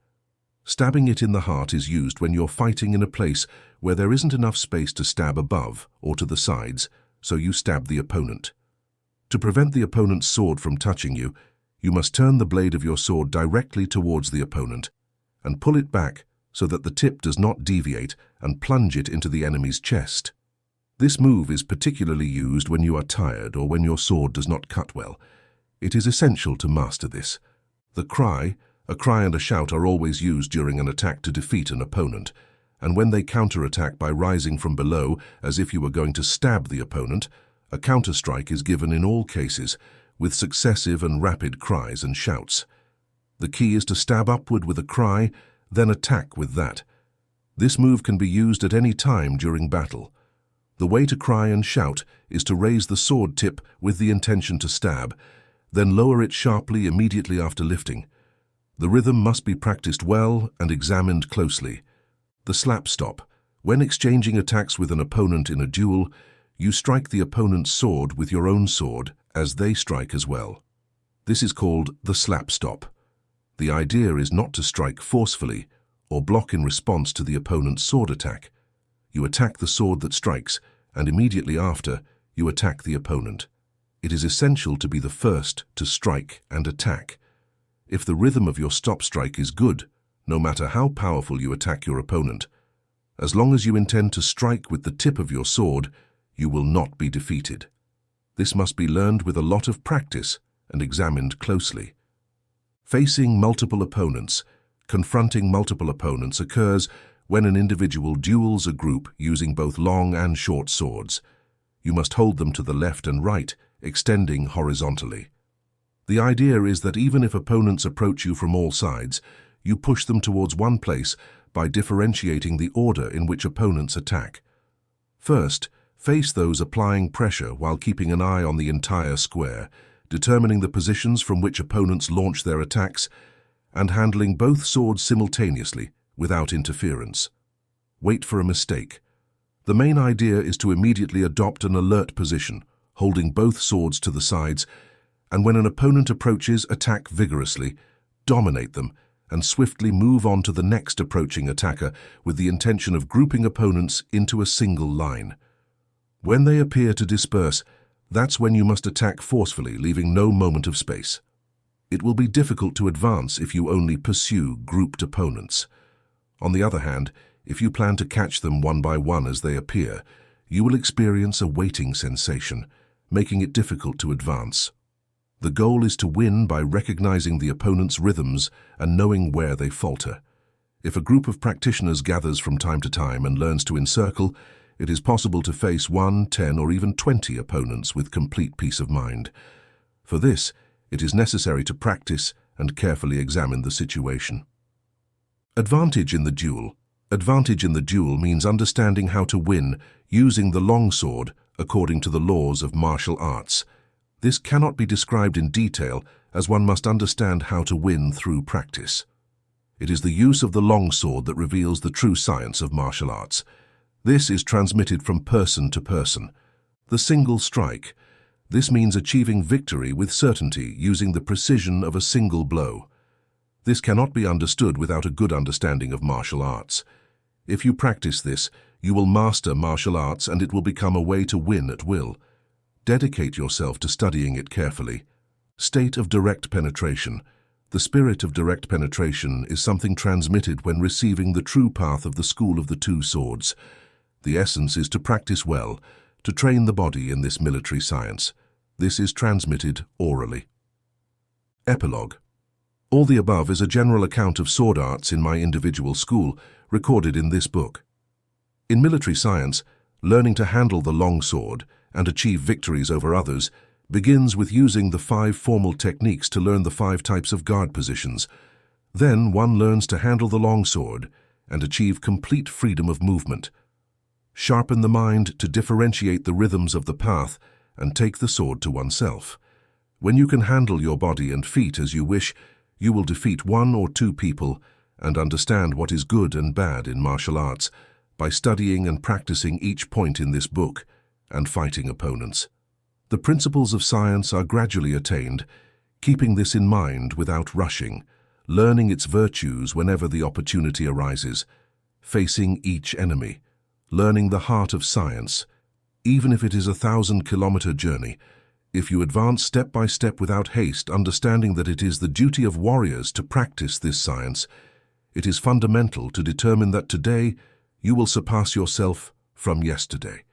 Stabbing it in the heart is used when you're fighting in a place where there isn't enough space to stab above or to the sides, so you stab the opponent. To prevent the opponent's sword from touching you, you must turn the blade of your sword directly towards the opponent and pull it back so that the tip does not deviate and plunge it into the enemy's chest. This move is particularly used when you are tired or when your sword does not cut well. It is essential to master this. A cry and a shout are always used during an attack to defeat an opponent, and when they counterattack by rising from below as if you were going to stab the opponent, a counter-strike is given in all cases, with successive and rapid cries and shouts. The key is to stab upward with a cry, then attack with that. This move can be used at any time during battle. The way to cry and shout is to raise the sword tip with the intention to stab, then lower it sharply immediately after lifting. The rhythm must be practiced well and examined closely. The slap stop. When exchanging attacks with an opponent in a duel, you strike the opponent's sword with your own sword as they strike as well. This is called the slap stop. The idea is not to strike forcefully or block in response to the opponent's sword attack. You attack the sword that strikes, and immediately after, you attack the opponent. It is essential to be the first to strike and attack. If the rhythm of your stop strike is good, no matter how powerful you attack your opponent, as long as you intend to strike with the tip of your sword, you will not be defeated. This must be learned with a lot of practice and examined closely. Facing multiple opponents. Confronting multiple opponents occurs when an individual duels a group using both long and short swords. You must hold them to the left and right, extending horizontally. The idea is that even if opponents approach you from all sides, you push them towards one place by differentiating the order in which opponents attack. First, face those applying pressure while keeping an eye on the entire square, determining the positions from which opponents launch their attacks, and handling both swords simultaneously without interference. Wait for a mistake. The main idea is to immediately adopt an alert position, holding both swords to the sides, and when an opponent approaches, attack vigorously, dominate them, and swiftly move on to the next approaching attacker with the intention of grouping opponents into a single line. When they appear to disperse, that's when you must attack forcefully, leaving no moment of space. It will be difficult to advance if you only pursue grouped opponents. On the other hand, if you plan to catch them one by one as they appear, you will experience a waiting sensation, making it difficult to advance. The goal is to win by recognizing the opponent's rhythms and knowing where they falter. If a group of practitioners gathers from time to time and learns to encircle, it is possible to face 1, 10, or even 20 opponents with complete peace of mind. For this, it is necessary to practice and carefully examine the situation. Advantage in the duel. Advantage in the duel means understanding how to win using the longsword according to the laws of martial arts. This cannot be described in detail as one must understand how to win through practice. It is the use of the longsword that reveals the true science of martial arts. This is transmitted from person to person. The single strike. This means achieving victory with certainty using the precision of a single blow. This cannot be understood without a good understanding of martial arts. If you practice this, you will master martial arts and it will become a way to win at will. Dedicate yourself to studying it carefully. State of direct penetration. The spirit of direct penetration is something transmitted when receiving the true path of the school of the two swords. The essence is to practice well, to train the body in this military science. This is transmitted orally. Epilogue. All the above is a general account of sword arts in my individual school, recorded in this book. In military science, learning to handle the long sword and achieve victories over others begins with using the 5 formal techniques to learn the 5 types of guard positions. Then one learns to handle the long sword and achieve complete freedom of movement. Sharpen the mind to differentiate the rhythms of the path and take the sword to oneself. When you can handle your body and feet as you wish, you will defeat 1 or 2 people and understand what is good and bad in martial arts by studying and practicing each point in this book and fighting opponents. The principles of science are gradually attained, keeping this in mind without rushing. learning its virtues whenever the opportunity arises, facing each enemy, learning the heart of science, even if it is a 1,000-kilometer journey. If you advance step by step without haste, understanding that it is the duty of warriors to practice this science, it is fundamental to determine that today you will surpass yourself from yesterday.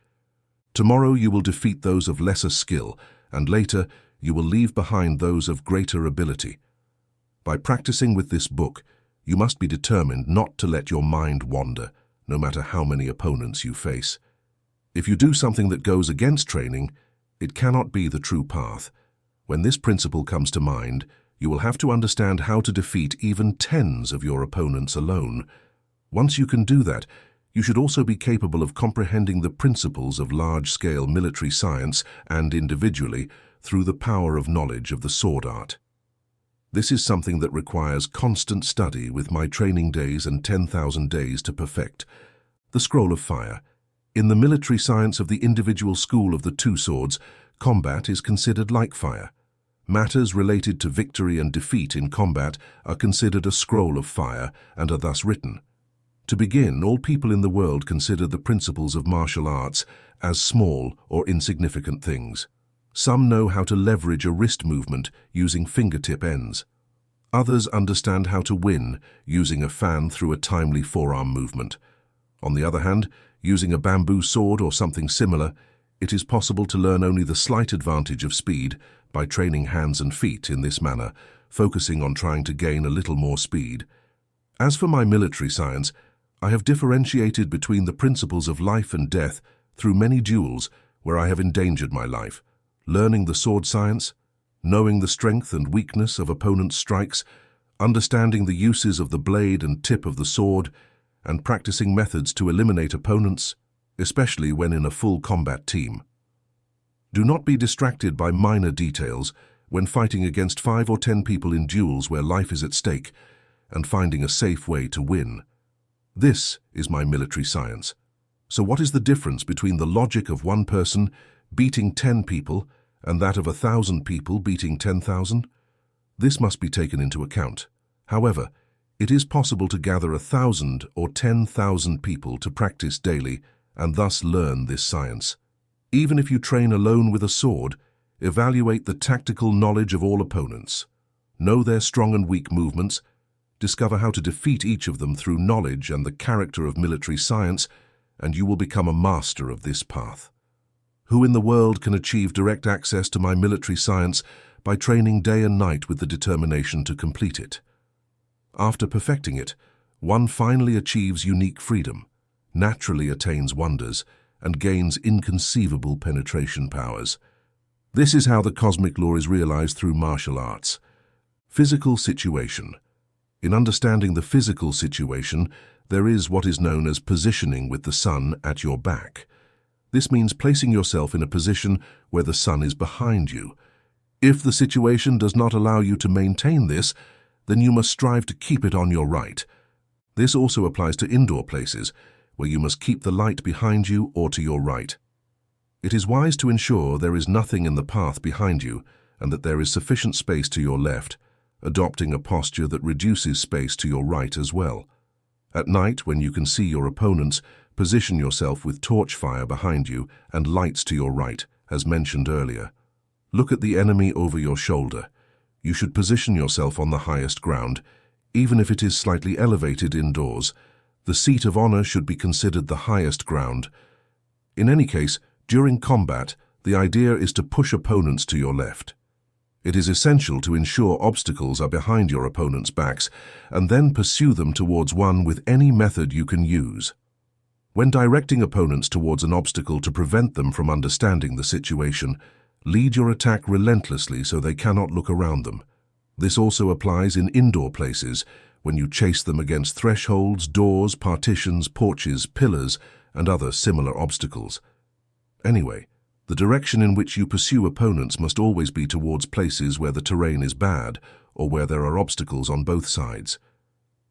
Tomorrow you will defeat those of lesser skill, and later you will leave behind those of greater ability. By practicing with this book, you must be determined not to let your mind wander, no matter how many opponents you face. If you do something that goes against training, it cannot be the true path. When this principle comes to mind, you will have to understand how to defeat even tens of your opponents alone. Once you can do that, you should also be capable of comprehending the principles of large-scale military science and individually through the power of knowledge of the sword art. This is something that requires constant study with my training days and 10,000 days to perfect. The Scroll of Fire. In the military science of the individual school of the two swords, combat is considered like fire. Matters related to victory and defeat in combat are considered a scroll of fire and are thus written. To begin, all people in the world consider the principles of martial arts as small or insignificant things. Some know how to leverage a wrist movement using fingertip ends. Others understand how to win using a fan through a timely forearm movement. On the other hand, using a bamboo sword or something similar, it is possible to learn only the slight advantage of speed by training hands and feet in this manner, focusing on trying to gain a little more speed. As for my military science, I have differentiated between the principles of life and death through many duels where I have endangered my life, learning the sword science, knowing the strength and weakness of opponents' strikes, understanding the uses of the blade and tip of the sword, and practicing methods to eliminate opponents, especially when in a full combat team. Do not be distracted by minor details when fighting against 5 or 10 people in duels where life is at stake and finding a safe way to win. This is my military science. So what is the difference between the logic of one person beating 10 people and that of 1,000 people beating 10,000? This must be taken into account. However, it is possible to gather 1,000 or 10,000 people to practice daily and thus learn this science. Even if you train alone with a sword, evaluate the tactical knowledge of all opponents. Know their strong and weak movements, discover how to defeat each of them through knowledge and the character of military science, and you will become a master of this path. Who in the world can achieve direct access to my military science by training day and night with the determination to complete it? After perfecting it, one finally achieves unique freedom, naturally attains wonders, and gains inconceivable penetration powers. This is how the cosmic law is realized through martial arts. Physical situation. In understanding the physical situation, there is what is known as positioning with the sun at your back. This means placing yourself in a position where the sun is behind you. If the situation does not allow you to maintain this, then you must strive to keep it on your right. This also applies to indoor places, where you must keep the light behind you or to your right. It is wise to ensure there is nothing in the path behind you and that there is sufficient space to your left, adopting a posture that reduces space to your right as well. At night, when you can see your opponents, position yourself with torch fire behind you and lights to your right, as mentioned earlier. Look at the enemy over your shoulder. You should position yourself on the highest ground, even if it is slightly elevated indoors. The seat of honor should be considered the highest ground. In any case, during combat, the idea is to push opponents to your left. It is essential to ensure obstacles are behind your opponent's backs and then pursue them towards one with any method you can use. When directing opponents towards an obstacle to prevent them from understanding the situation, lead your attack relentlessly so they cannot look around them. This also applies in indoor places, when you chase them against thresholds, doors, partitions, porches, pillars, and other similar obstacles. Anyway, the direction in which you pursue opponents must always be towards places where the terrain is bad or where there are obstacles on both sides.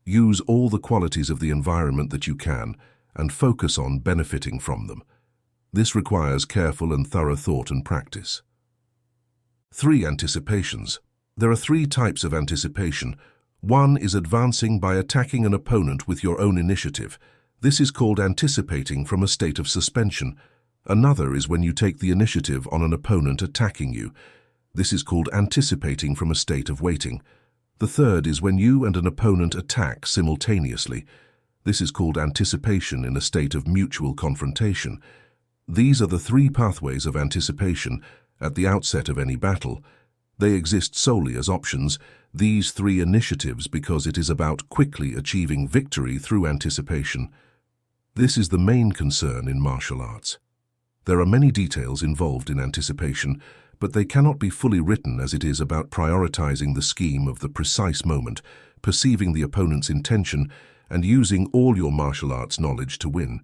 Use all the qualities of the environment that you can and focus on benefiting from them. This requires careful and thorough thought and practice. 3. Anticipations. There are 3 types of anticipation. One is advancing by attacking an opponent with your own initiative. This is called anticipating from a state of suspension. Another is when you take the initiative on an opponent attacking you. This is called anticipating from a state of waiting. The third is when you and an opponent attack simultaneously. This is called anticipation in a state of mutual confrontation. These are the three pathways of anticipation at the outset of any battle. They exist solely as options, these three initiatives, because it is about quickly achieving victory through anticipation. This is the main concern in martial arts. There are many details involved in anticipation, but they cannot be fully written as it is about prioritizing the scheme of the precise moment, perceiving the opponent's intention, and using all your martial arts knowledge to win.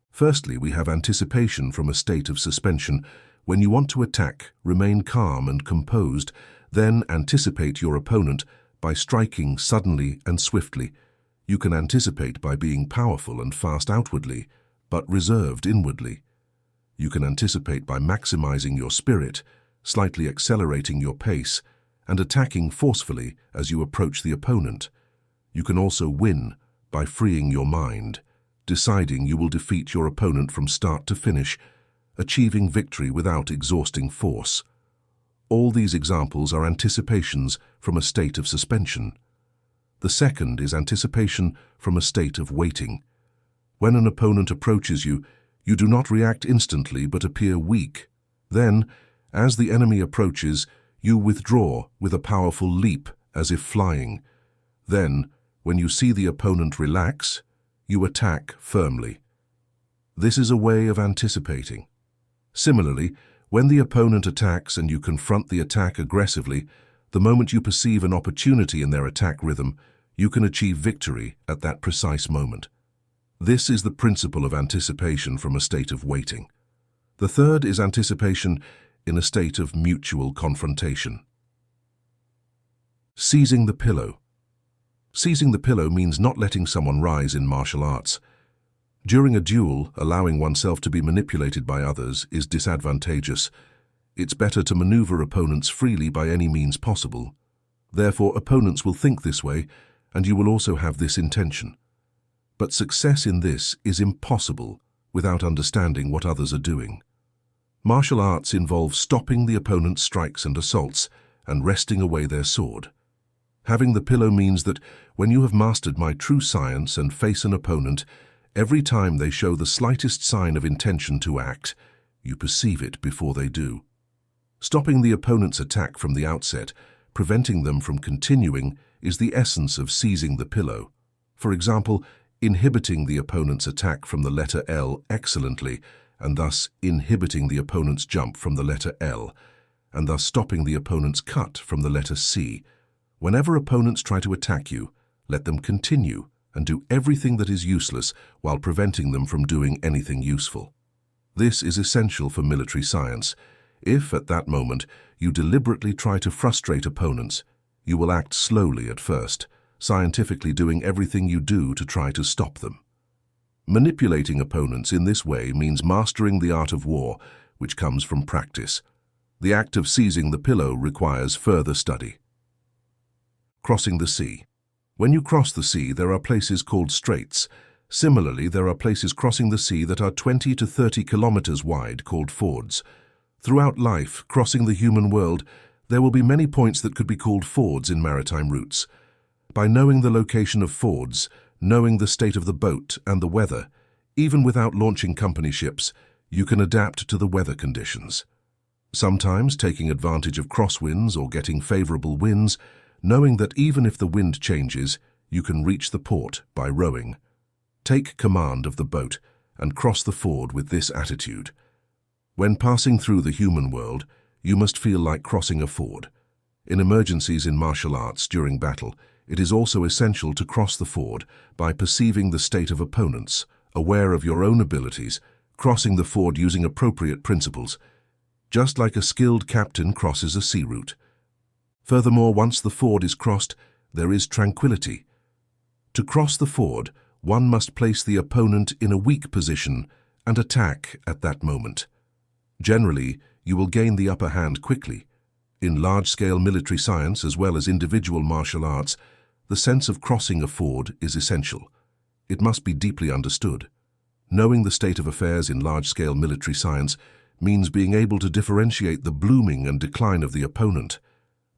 Firstly, we have anticipation from a state of suspension. When you want to attack, remain calm and composed, then anticipate your opponent by striking suddenly and swiftly. You can anticipate by being powerful and fast outwardly, but reserved inwardly. You can anticipate by maximizing your spirit, slightly accelerating your pace, and attacking forcefully as you approach the opponent. You can also win by freeing your mind, deciding you will defeat your opponent from start to finish, achieving victory without exhausting force. All these examples are anticipations from a state of suspension. The second is anticipation from a state of waiting. When an opponent approaches you, you do not react instantly but appear weak. Then, as the enemy approaches, you withdraw with a powerful leap as if flying. Then, when you see the opponent relax, you attack firmly. This is a way of anticipating. Similarly, when the opponent attacks and you confront the attack aggressively, the moment you perceive an opportunity in their attack rhythm, you can achieve victory at that precise moment. This is the principle of anticipation from a state of waiting. The third is anticipation in a state of mutual confrontation. Seizing the pillow. Seizing the pillow means not letting someone rise in martial arts. During a duel, allowing oneself to be manipulated by others is disadvantageous. It's better to maneuver opponents freely by any means possible. Therefore, opponents will think this way, and you will also have this intention. But success in this is impossible without understanding what others are doing. Martial arts involve stopping the opponent's strikes and assaults and wresting away their sword. Having the pillow means that when you have mastered my true science and face an opponent, every time they show the slightest sign of intention to act, you perceive it before they do. Stopping the opponent's attack from the outset, preventing them from continuing, is the essence of seizing the pillow. For example, inhibiting the opponent's attack from the letter L excellently, and thus inhibiting the opponent's jump from the letter L, and thus stopping the opponent's cut from the letter C. Whenever opponents try to attack you, let them continue and do everything that is useless while preventing them from doing anything useful. This is essential for military science. If, at that moment, you deliberately try to frustrate opponents, you will act slowly at first, scientifically doing everything you do to try to stop them. Manipulating opponents in this way means mastering the art of war, which comes from practice. The act of seizing the pillow requires further study. Crossing the sea. When you cross the sea, there are places called straits. Similarly, there are places crossing the sea that are 20 to 30 kilometers wide called fords. Throughout life, crossing the human world, there will be many points that could be called fords in maritime routes. By knowing the location of fords, knowing the state of the boat and the weather, even without launching company ships, you can adapt to the weather conditions. Sometimes taking advantage of crosswinds or getting favorable winds, knowing that even if the wind changes, you can reach the port by rowing. Take command of the boat and cross the ford with this attitude. When passing through the human world, you must feel like crossing a ford. In emergencies in martial arts during battle, it is also essential to cross the ford by perceiving the state of opponents, aware of your own abilities, crossing the ford using appropriate principles, just like a skilled captain crosses a sea route. Furthermore, once the ford is crossed, there is tranquility. To cross the ford, one must place the opponent in a weak position and attack at that moment. Generally, you will gain the upper hand quickly. In large-scale military science as well as individual martial arts, the sense of crossing a ford is essential. It must be deeply understood. Knowing the state of affairs in large-scale military science means being able to differentiate the blooming and decline of the opponent,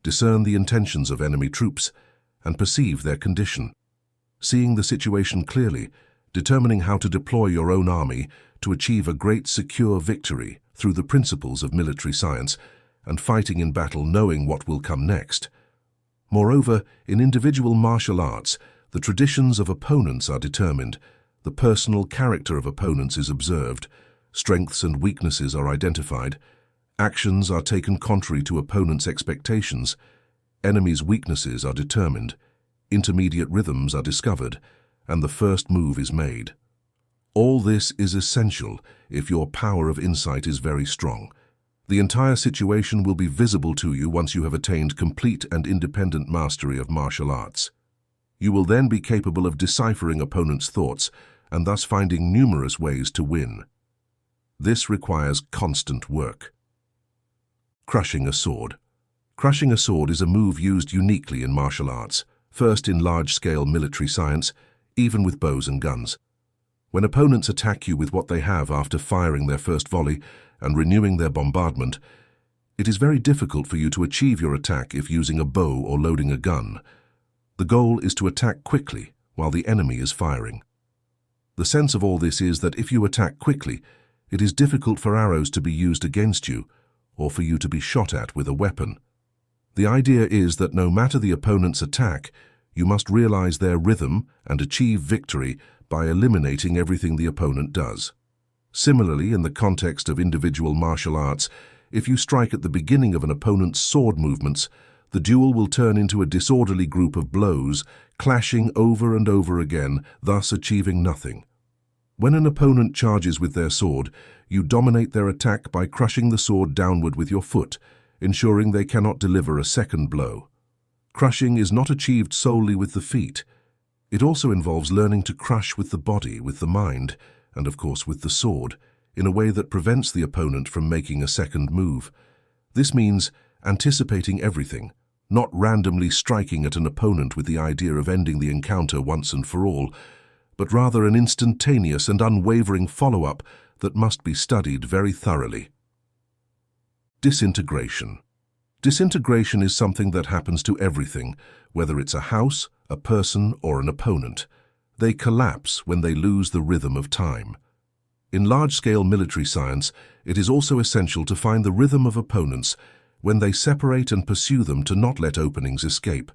discern the intentions of enemy troops, and perceive their condition. Seeing the situation clearly, determining how to deploy your own army to achieve a great secure victory through the principles of military science, and fighting in battle knowing what will come next. Moreover, in individual martial arts, the traditions of opponents are determined, the personal character of opponents is observed, strengths and weaknesses are identified, actions are taken contrary to opponents' expectations, enemies' weaknesses are determined, intermediate rhythms are discovered, and the first move is made. All this is essential if your power of insight is very strong. The entire situation will be visible to you once you have attained complete and independent mastery of martial arts. You will then be capable of deciphering opponents' thoughts and thus finding numerous ways to win. This requires constant work. Crushing a sword. Crushing a sword is a move used uniquely in martial arts, first in large-scale military science, even with bows and guns. When opponents attack you with what they have after firing their first volley and renewing their bombardment, it is very difficult for you to achieve your attack if using a bow or loading a gun. The goal is to attack quickly while the enemy is firing. The sense of all this is that if you attack quickly, it is difficult for arrows to be used against you or for you to be shot at with a weapon. The idea is that no matter the opponent's attack, you must realize their rhythm and achieve victory by eliminating everything the opponent does. Similarly, in the context of individual martial arts, if you strike at the beginning of an opponent's sword movements, the duel will turn into a disorderly group of blows, clashing over and over again, thus achieving nothing. When an opponent charges with their sword, you dominate their attack by crushing the sword downward with your foot, ensuring they cannot deliver a second blow. Crushing is not achieved solely with the feet. It also involves learning to crush with the body, with the mind, and of course with the sword, in a way that prevents the opponent from making a second move. This means anticipating everything, not randomly striking at an opponent with the idea of ending the encounter once and for all, but rather an instantaneous and unwavering follow-up that must be studied very thoroughly. Disintegration. Disintegration is something that happens to everything, whether it's a house, a person, or an opponent. They collapse when they lose the rhythm of time. In large-scale military science, it is also essential to find the rhythm of opponents when they separate and pursue them to not let openings escape.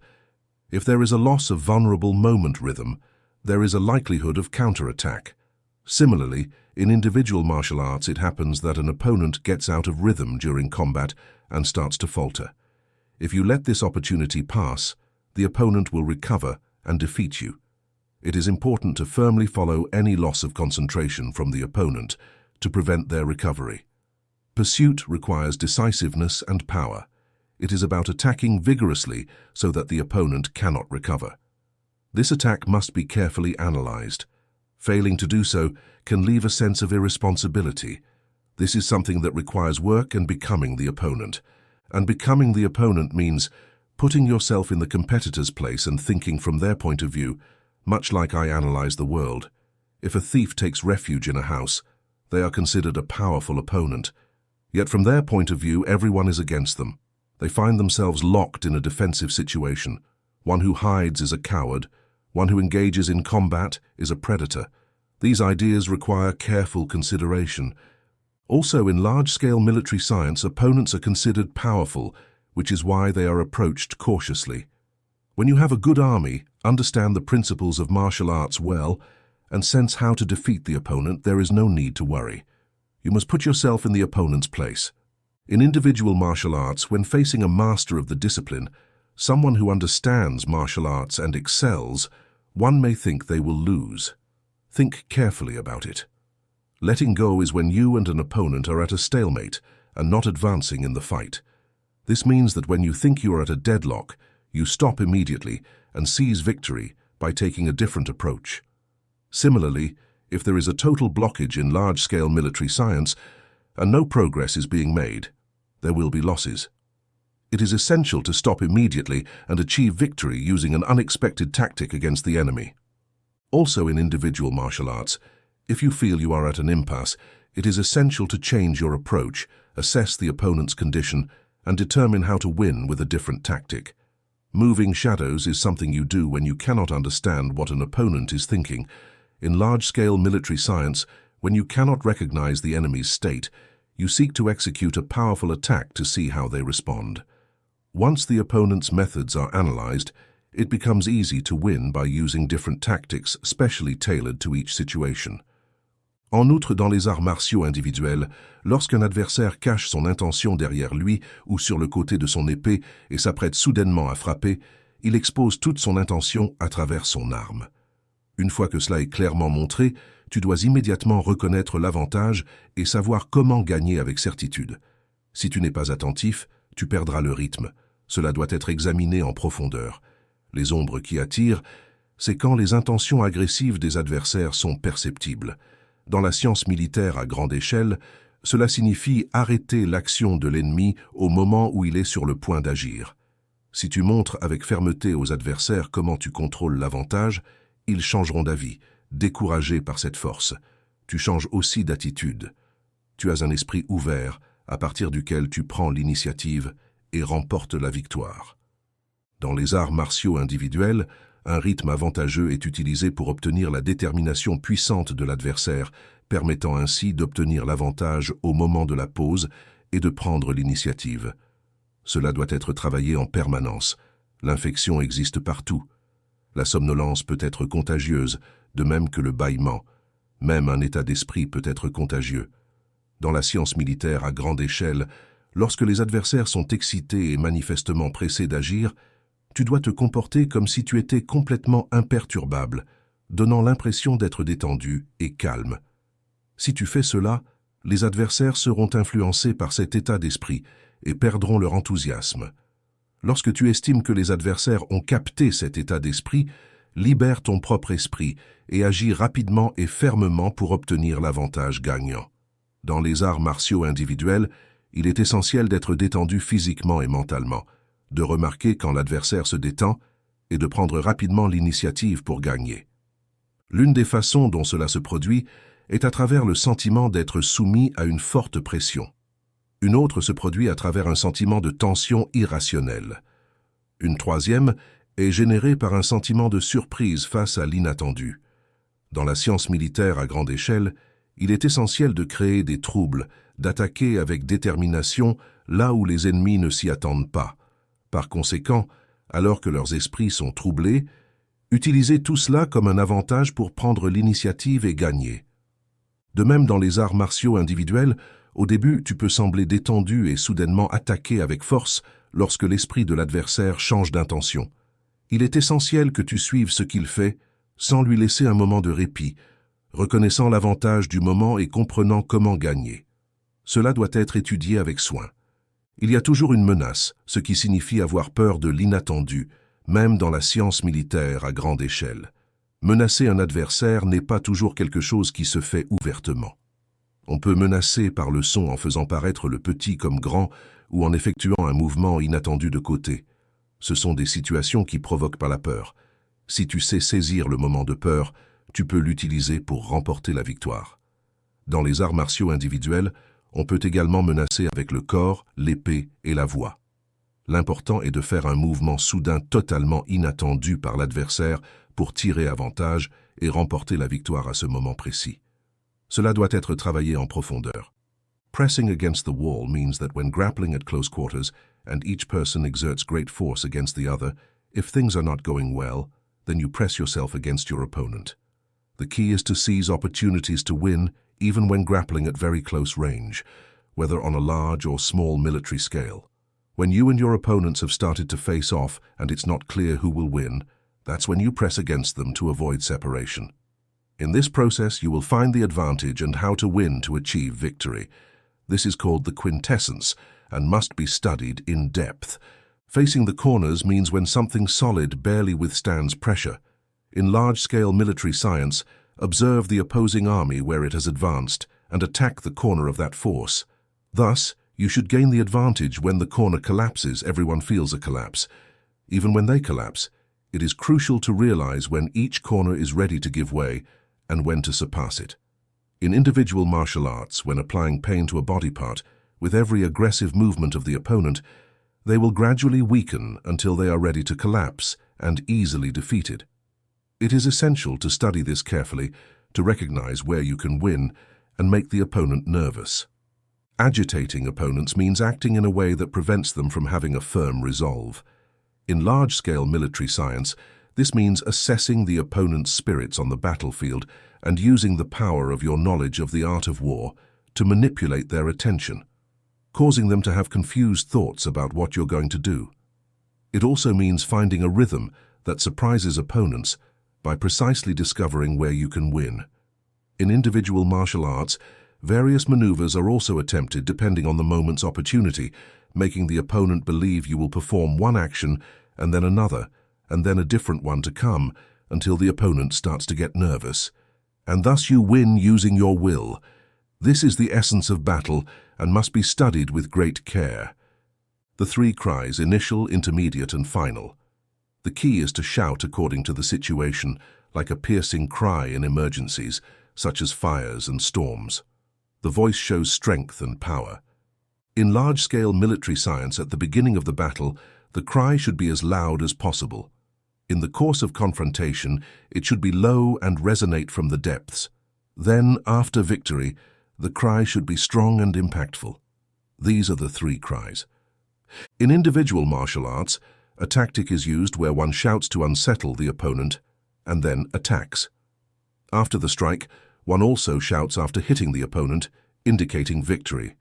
If there is a loss of vulnerable moment rhythm, there is a likelihood of counterattack. Similarly, in individual martial arts, it happens that an opponent gets out of rhythm during combat and starts to falter. If you let this opportunity pass, the opponent will recover and defeat you. It is important to firmly follow any loss of concentration from the opponent to prevent their recovery. Pursuit requires decisiveness and power. It is about attacking vigorously so that the opponent cannot recover. This attack must be carefully analyzed. Failing to do so can leave a sense of irresponsibility. This is something that requires work and becoming the opponent. And becoming the opponent means putting yourself in the competitor's place and thinking from their point of view, much like I analyze the world. If a thief takes refuge in a house, they are considered a powerful opponent. Yet from their point of view, everyone is against them. They find themselves locked in a defensive situation. One who hides is a coward. One who engages in combat is a predator. These ideas require careful consideration. Also, in large-scale military science, opponents are considered powerful, which is why they are approached cautiously. When you have a good army, understand the principles of martial arts well, and sense how to defeat the opponent, there is no need to worry. You must put yourself in the opponent's place. In individual martial arts, when facing a master of the discipline, someone who understands martial arts and excels, one may think they will lose. Think carefully about it. Letting go is when you and an opponent are at a stalemate and not advancing in the fight. This means that when you think you are at a deadlock, you stop immediately and seize victory by taking a different approach. Similarly, if there is a total blockage in large-scale military science and no progress is being made, there will be losses. It is essential to stop immediately and achieve victory using an unexpected tactic against the enemy. Also in individual martial arts, if you feel you are at an impasse, it is essential to change your approach, assess the opponent's condition, and determine how to win with a different tactic. Moving shadows is something you do when you cannot understand what an opponent is thinking. In large-scale military science, when you cannot recognize the enemy's state, you seek to execute a powerful attack to see how they respond. Once the opponent's methods are analyzed, it becomes easy to win by using different tactics specially tailored to each situation. En outre, dans les arts martiaux individuels, lorsqu'un adversaire cache son intention derrière lui ou sur le côté de son épée et s'apprête soudainement à frapper, il expose toute son intention à travers son arme. Une fois que cela est clairement montré, tu dois immédiatement reconnaître l'avantage et savoir comment gagner avec certitude. Si tu n'es pas attentif, tu perdras le rythme. Cela doit être examiné en profondeur. Les ombres qui attirent, c'est quand les intentions agressives des adversaires sont perceptibles. Dans la science militaire à grande échelle, cela signifie arrêter l'action de l'ennemi au moment où il est sur le point d'agir. Si tu montres avec fermeté aux adversaires comment tu contrôles l'avantage, ils changeront d'avis, découragés par cette force. Tu changes aussi d'attitude. Tu as un esprit ouvert, à partir duquel tu prends l'initiative et remportes la victoire. Dans les arts martiaux individuels, un rythme avantageux est utilisé pour obtenir la détermination puissante de l'adversaire, permettant ainsi d'obtenir l'avantage au moment de la pause et de prendre l'initiative. Cela doit être travaillé en permanence. L'infection existe partout. La somnolence peut être contagieuse, de même que le bâillement. Même un état d'esprit peut être contagieux. Dans la science militaire à grande échelle, lorsque les adversaires sont excités et manifestement pressés d'agir, tu dois te comporter comme si tu étais complètement imperturbable, donnant l'impression d'être détendu et calme. Si tu fais cela, les adversaires seront influencés par cet état d'esprit et perdront leur enthousiasme. Lorsque tu estimes que les adversaires ont capté cet état d'esprit, libère ton propre esprit et agis rapidement et fermement pour obtenir l'avantage gagnant. Dans les arts martiaux individuels, il est essentiel d'être détendu physiquement et mentalement, de remarquer quand l'adversaire se détend et de prendre rapidement l'initiative pour gagner. L'une des façons dont cela se produit est à travers le sentiment d'être soumis à une forte pression. Une autre se produit à travers un sentiment de tension irrationnelle. Une troisième est générée par un sentiment de surprise face à l'inattendu. Dans la science militaire à grande échelle, il est essentiel de créer des troubles, d'attaquer avec détermination là où les ennemis ne s'y attendent pas. Par conséquent, alors que leurs esprits sont troublés, utilisez tout cela comme un avantage pour prendre l'initiative et gagner. De même, dans les arts martiaux individuels, au début, tu peux sembler détendu et soudainement attaquer avec force lorsque l'esprit de l'adversaire change d'intention. Il est essentiel que tu suives ce qu'il fait sans lui laisser un moment de répit, reconnaissant l'avantage du moment et comprenant comment gagner. Cela doit être étudié avec soin. Il y a toujours une menace, ce qui signifie avoir peur de l'inattendu, même dans la science militaire à grande échelle. Menacer un adversaire n'est pas toujours quelque chose qui se fait ouvertement. On peut menacer par le son en faisant paraître le petit comme grand ou en effectuant un mouvement inattendu de côté. Ce sont des situations qui provoquent par la peur. Si tu sais saisir le moment de peur, tu peux l'utiliser pour remporter la victoire. Dans les arts martiaux individuels, on peut également menacer avec le corps, l'épée et la voix. L'important est de faire un mouvement soudain totalement inattendu par l'adversaire pour tirer avantage et remporter la victoire à ce moment précis. Cela doit être travaillé en profondeur. Pressing against the wall means that when grappling at close quarters and each person exerts great force against the other, if things are not going well, then you press yourself against your opponent. The key is to seize opportunities to win even when grappling at very close range, whether on a large or small military scale. When you and your opponents have started to face off and it's not clear who will win, that's when you press against them to avoid separation. In this process, you will find the advantage and how to win to achieve victory. This is called the quintessence and must be studied in depth. Facing the corners means when something solid barely withstands pressure. In large-scale military science, observe the opposing army where it has advanced and attack the corner of that force. Thus, You should gain the advantage when the corner collapses. Everyone feels a collapse. Even when they collapse, it is crucial to realize when each corner is ready to give way and when to surpass it. In individual martial arts, when applying pain to a body part, with every aggressive movement of the opponent, they will gradually weaken until they are ready to collapse and easily defeated. It is essential to study this carefully, to recognize where you can win and make the opponent nervous. Agitating opponents means acting in a way that prevents them from having a firm resolve. In large-scale military science, this means assessing the opponent's spirits on the battlefield and using the power of your knowledge of the art of war to manipulate their attention, causing them to have confused thoughts about what you're going to do. It also means finding a rhythm that surprises opponents by precisely discovering where you can win. In individual martial arts, various maneuvers are also attempted depending on the moment's opportunity, making the opponent believe you will perform one action and then another, and then a different one to come, until the opponent starts to get nervous. And thus you win using your will. This is the essence of battle and must be studied with great care. The three cries: initial, intermediate, and final. The key is to shout according to the situation, like a piercing cry in emergencies, such as fires and storms. The voice shows strength and power. In large-scale military science, at the beginning of the battle, the cry should be as loud as possible. In the course of confrontation, it should be low and resonate from the depths. Then, after victory, the cry should be strong and impactful. These are the three cries. In individual martial arts, a tactic is used where one shouts to unsettle the opponent and then attacks. After the strike, one also shouts after hitting the opponent, indicating victory.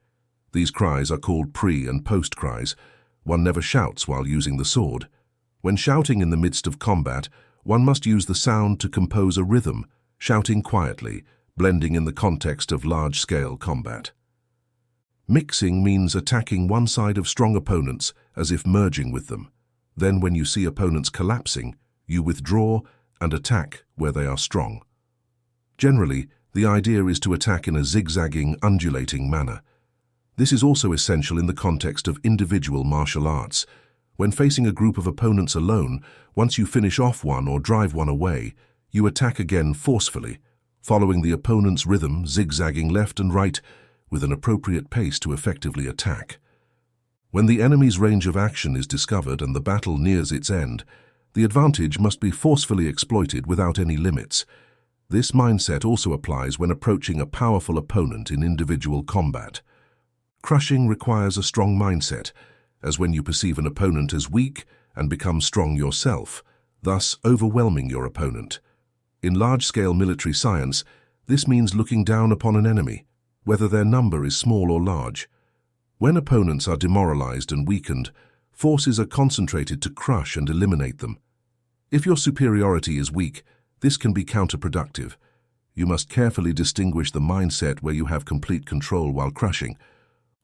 These cries are called pre- and post-cries. One never shouts while using the sword. When shouting in the midst of combat, one must use the sound to compose a rhythm, shouting quietly, blending in the context of large-scale combat. Mixing means attacking one side of strong opponents as if merging with them. Then when you see opponents collapsing, you withdraw and attack where they are strong. Generally, the idea is to attack in a zigzagging, undulating manner. This is also essential in the context of individual martial arts. When facing a group of opponents alone, once you finish off one or drive one away, you attack again forcefully, following the opponent's rhythm, zigzagging left and right, with an appropriate pace to effectively attack. When the enemy's range of action is discovered and the battle nears its end, the advantage must be forcefully exploited without any limits. This mindset also applies when approaching a powerful opponent in individual combat. Crushing requires a strong mindset, as when you perceive an opponent as weak and become strong yourself, thus overwhelming your opponent. In large-scale military science, this means looking down upon an enemy, whether their number is small or large. When opponents are demoralized and weakened, forces are concentrated to crush and eliminate them. If your superiority is weak, this can be counterproductive. You must carefully distinguish the mindset where you have complete control while crushing.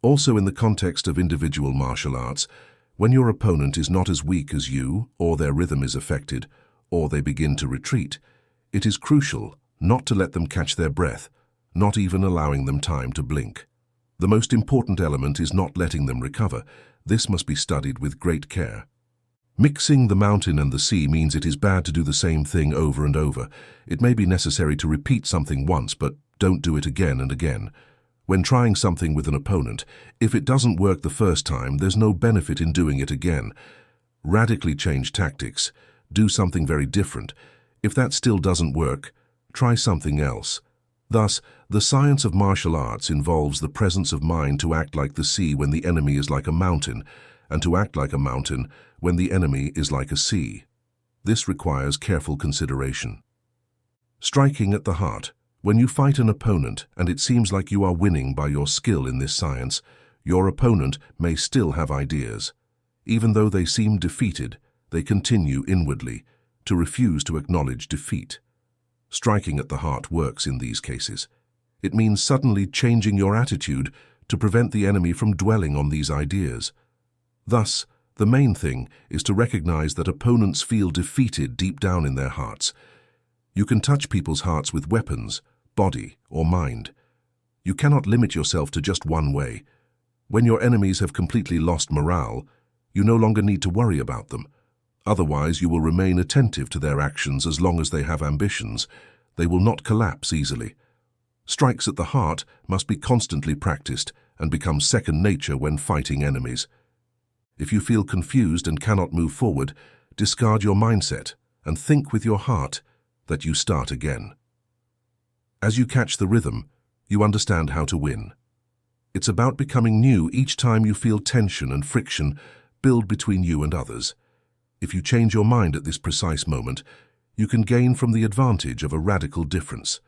Also, in the context of individual martial arts, when your opponent is not as weak as you, or their rhythm is affected, or they begin to retreat, it is crucial not to let them catch their breath, not even allowing them time to blink. The most important element is not letting them recover. This must be studied with great care. Mixing the mountain and the sea means it is bad to do the same thing over and over. It may be necessary to repeat something once, but don't do it again and again. When trying something with an opponent, if it doesn't work the first time, there's no benefit in doing it again. Radically change tactics. Do something very different. If that still doesn't work, try something else. Thus, the science of martial arts involves the presence of mind to act like the sea when the enemy is like a mountain, and to act like a mountain when the enemy is like a sea. This requires careful consideration. Striking at the heart. When you fight an opponent and it seems like you are winning by your skill in this science, your opponent may still have ideas. Even though they seem defeated, they continue inwardly to refuse to acknowledge defeat. Striking at the heart works in these cases. It means suddenly changing your attitude to prevent the enemy from dwelling on these ideas. Thus, the main thing is to recognize that opponents feel defeated deep down in their hearts. You can touch people's hearts with weapons, body, or mind. You cannot limit yourself to just one way. When your enemies have completely lost morale, you no longer need to worry about them. Otherwise, you will remain attentive to their actions as long as they have ambitions. They will not collapse easily. Strikes at the heart must be constantly practiced and become second nature when fighting enemies. If you feel confused and cannot move forward, discard your mindset and think with your heart that you start again. As you catch the rhythm, you understand how to win. It's about becoming new each time you feel tension and friction build between you and others. If you change your mind at this precise moment, you can gain from the advantage of a radical difference.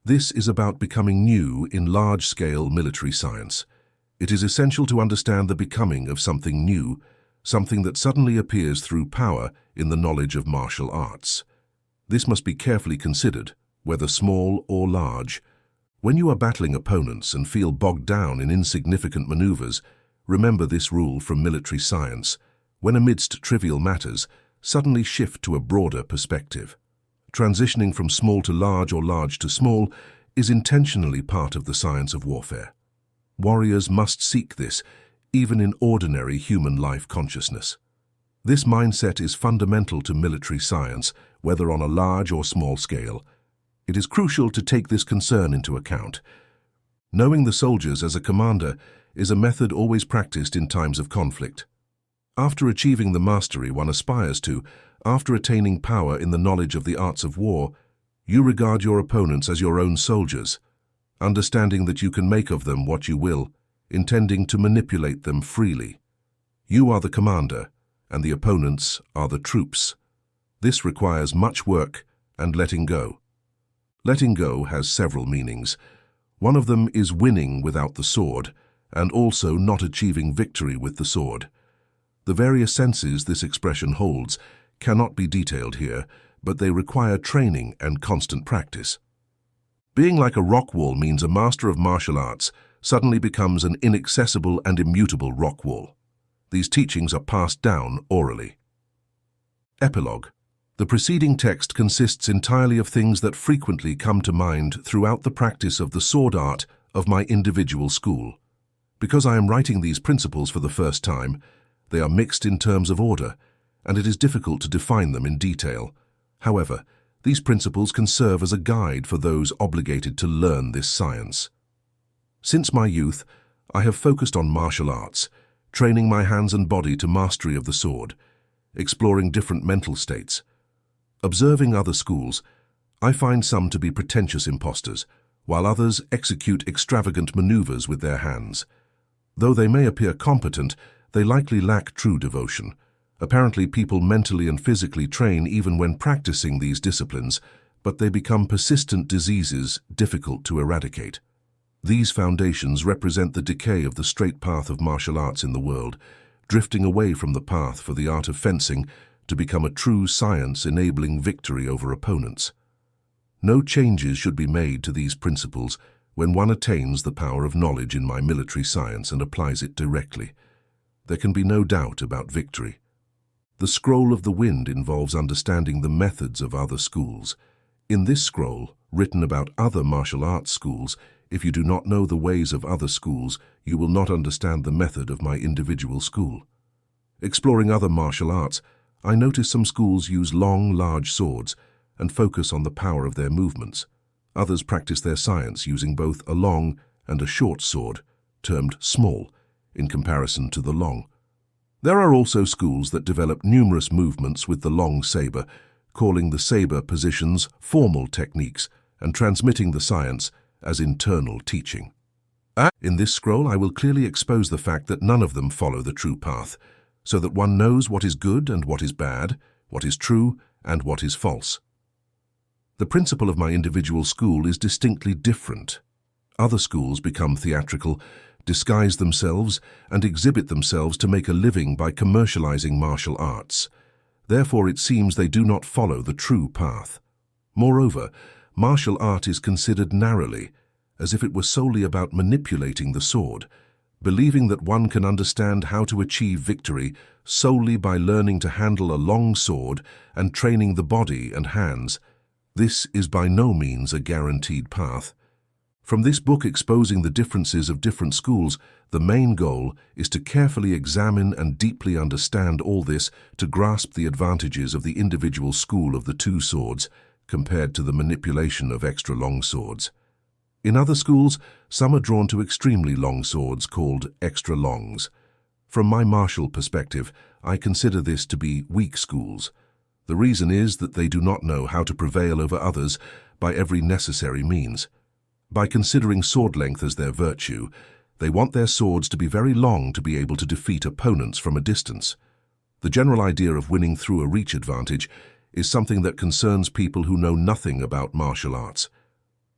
This is about becoming new in large-scale military science. It is essential to understand the becoming of something new, something that suddenly appears through power in the knowledge of martial arts. This must be carefully considered, whether small or large. When you are battling opponents and feel bogged down in insignificant maneuvers, remember this rule from military science. When amidst trivial matters, suddenly shift to a broader perspective. Transitioning from small to large or large to small is intentionally part of the science of warfare. Warriors must seek this, even in ordinary human life consciousness. This mindset is fundamental to military science, whether on a large or small scale. It is crucial to take this concern into account. Knowing the soldiers as a commander is a method always practiced in times of conflict. After achieving the mastery one aspires to, after attaining power in the knowledge of the arts of war, you regard your opponents as your own soldiers, understanding that you can make of them what you will, intending to manipulate them freely. You are the commander, and the opponents are the troops. This requires much work and letting go. Letting go has several meanings. One of them is winning without the sword, and also not achieving victory with the sword. The various senses this expression holds cannot be detailed here, but they require training and constant practice. Being like a rock wall means a master of martial arts suddenly becomes an inaccessible and immutable rock wall. These teachings are passed down orally. Epilogue. The preceding text consists entirely of things that frequently come to mind throughout the practice of the sword art of my individual school. Because I am writing these principles for the first time, they are mixed in terms of order, and it is difficult to define them in detail. However, these principles can serve as a guide for those obligated to learn this science. Since my youth, I have focused on martial arts, training my hands and body to mastery of the sword, exploring different mental states. Observing other schools, I find some to be pretentious impostors, while others execute extravagant maneuvers with their hands. Though they may appear competent, they likely lack true devotion. Apparently, people mentally and physically train even when practicing these disciplines, but they become persistent diseases difficult to eradicate. These foundations represent the decay of the straight path of martial arts in the world, drifting away from the path for the art of fencing to become a true science enabling victory over opponents. No changes should be made to these principles when one attains the power of knowledge in my military science and applies it directly. There can be no doubt about victory. The scroll of the wind involves understanding the methods of other schools. In this scroll, written about other martial arts schools, if you do not know the ways of other schools, you will not understand the method of my individual school. Exploring other martial arts, I notice some schools use long, large swords and focus on the power of their movements. Others practice their science using both a long and a short sword, termed small, in comparison to the long. There are also schools that develop numerous movements with the long saber, calling the saber positions formal techniques and transmitting the science as internal teaching. In this scroll, I will clearly expose the fact that none of them follow the true path, so that one knows what is good and what is bad, what is true and what is false. The principle of my individual school is distinctly different. Other schools become theatrical, disguise themselves, and exhibit themselves to make a living by commercializing martial arts. Therefore, it seems they do not follow the true path. Moreover, martial art is considered narrowly, as if it were solely about manipulating the sword, believing that one can understand how to achieve victory solely by learning to handle a long sword and training the body and hands. This is by no means a guaranteed path. From this book exposing the differences of different schools, the main goal is to carefully examine and deeply understand all this to grasp the advantages of the individual school of the two swords compared to the manipulation of extra long swords. In other schools, some are drawn to extremely long swords called extra longs. From my martial perspective, I consider this to be weak schools. The reason is that they do not know how to prevail over others by every necessary means. By considering sword length as their virtue, they want their swords to be very long to be able to defeat opponents from a distance. The general idea of winning through a reach advantage is something that concerns people who know nothing about martial arts.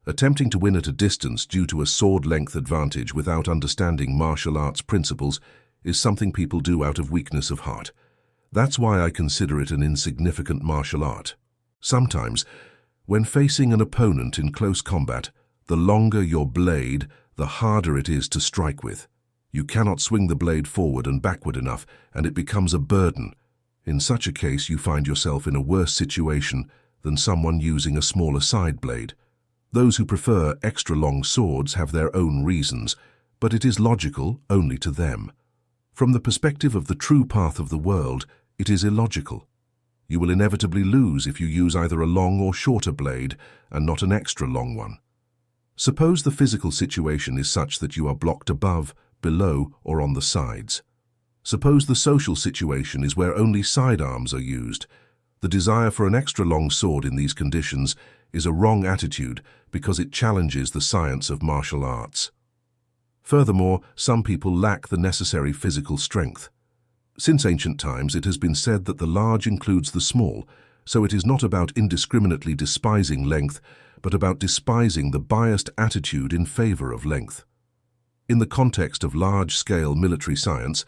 Attempting to win at a distance due to a sword length advantage without understanding martial arts principles is something people do out of weakness of heart. That's why I consider it an insignificant martial art. Sometimes, when facing an opponent in close combat, the longer your blade, the harder it is to strike with. You cannot swing the blade forward and backward enough, and it becomes a burden. In such a case, you find yourself in a worse situation than someone using a smaller side blade. Those who prefer extra long swords have their own reasons, but it is logical only to them. From the perspective of the true path of the world, it is illogical. You will inevitably lose if you use either a long or shorter blade and not an extra long one. Suppose the physical situation is such that you are blocked above, below, or on the sides. Suppose the social situation is where only sidearms are used. The desire for an extra long sword in these conditions is a wrong attitude because it challenges the science of martial arts. Furthermore, some people lack the necessary physical strength. Since ancient times, it has been said that the large includes the small, so it is not about indiscriminately despising length, but about despising the biased attitude in favor of length. In the context of large-scale military science,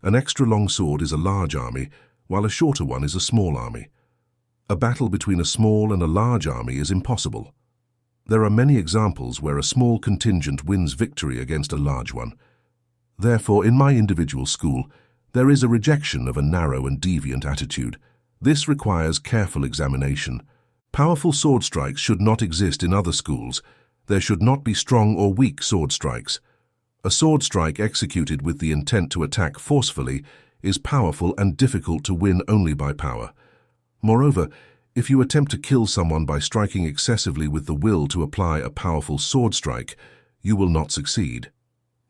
an extra long sword is a large army, while a shorter one is a small army. A battle between a small and a large army is impossible. There are many examples where a small contingent wins victory against a large one. Therefore, in my individual school, there is a rejection of a narrow and deviant attitude. This requires careful examination. Powerful sword strikes should not exist in other schools. There should not be strong or weak sword strikes. A sword strike executed with the intent to attack forcefully is powerful and difficult to win only by power. Moreover, if you attempt to kill someone by striking excessively with the will to apply a powerful sword strike, you will not succeed.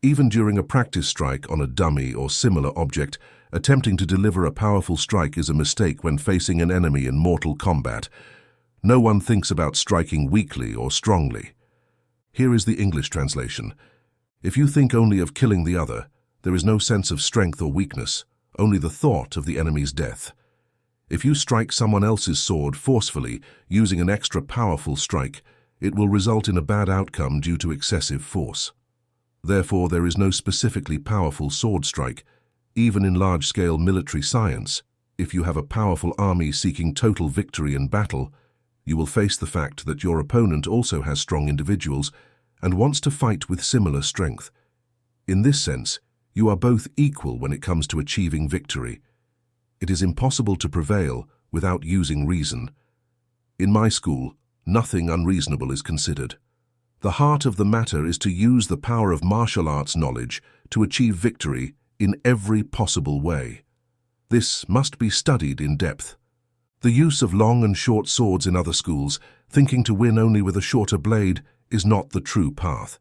Even during a practice strike on a dummy or similar object, attempting to deliver a powerful strike is a mistake when facing an enemy in mortal combat. No one thinks about striking weakly or strongly. Here is the English translation. If you think only of killing the other, there is no sense of strength or weakness, only the thought of the enemy's death. If you strike someone else's sword forcefully, using an extra powerful strike, it will result in a bad outcome due to excessive force. Therefore, there is no specifically powerful sword strike. Even in large-scale military science, if you have a powerful army seeking total victory in battle, you will face the fact that your opponent also has strong individuals and wants to fight with similar strength. In this sense, you are both equal when it comes to achieving victory. It is impossible to prevail without using reason. In my school, nothing unreasonable is considered. The heart of the matter is to use the power of martial arts knowledge to achieve victory in every possible way. This must be studied in depth. The use of long and short swords in other schools, thinking to win only with a shorter blade, is not the true path.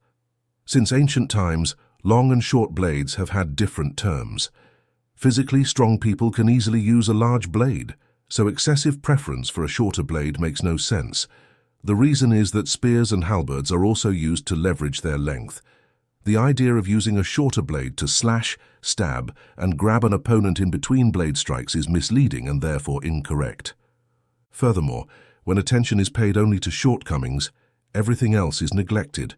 Since ancient times, long and short blades have had different terms. Physically strong people can easily use a large blade, so excessive preference for a shorter blade makes no sense. The reason is that spears and halberds are also used to leverage their length. The idea of using a shorter blade to slash, stab, and grab an opponent in between blade strikes is misleading and therefore incorrect. Furthermore, when attention is paid only to shortcomings, everything else is neglected,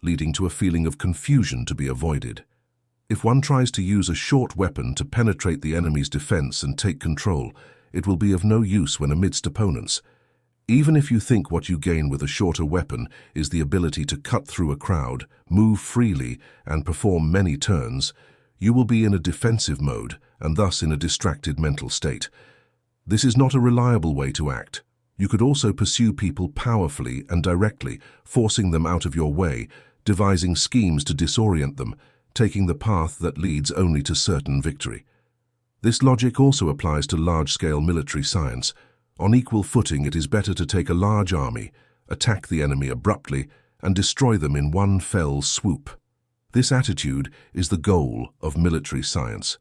leading to a feeling of confusion to be avoided. If one tries to use a short weapon to penetrate the enemy's defense and take control, it will be of no use when amidst opponents. Even if you think what you gain with a shorter weapon is the ability to cut through a crowd, move freely, and perform many turns, you will be in a defensive mode and thus in a distracted mental state. This is not a reliable way to act. You could also pursue people powerfully and directly, forcing them out of your way, devising schemes to disorient them, taking the path that leads only to certain victory. This logic also applies to large-scale military science. On equal footing, it is better to take a large army, attack the enemy abruptly, and destroy them in one fell swoop. This attitude is the goal of military science.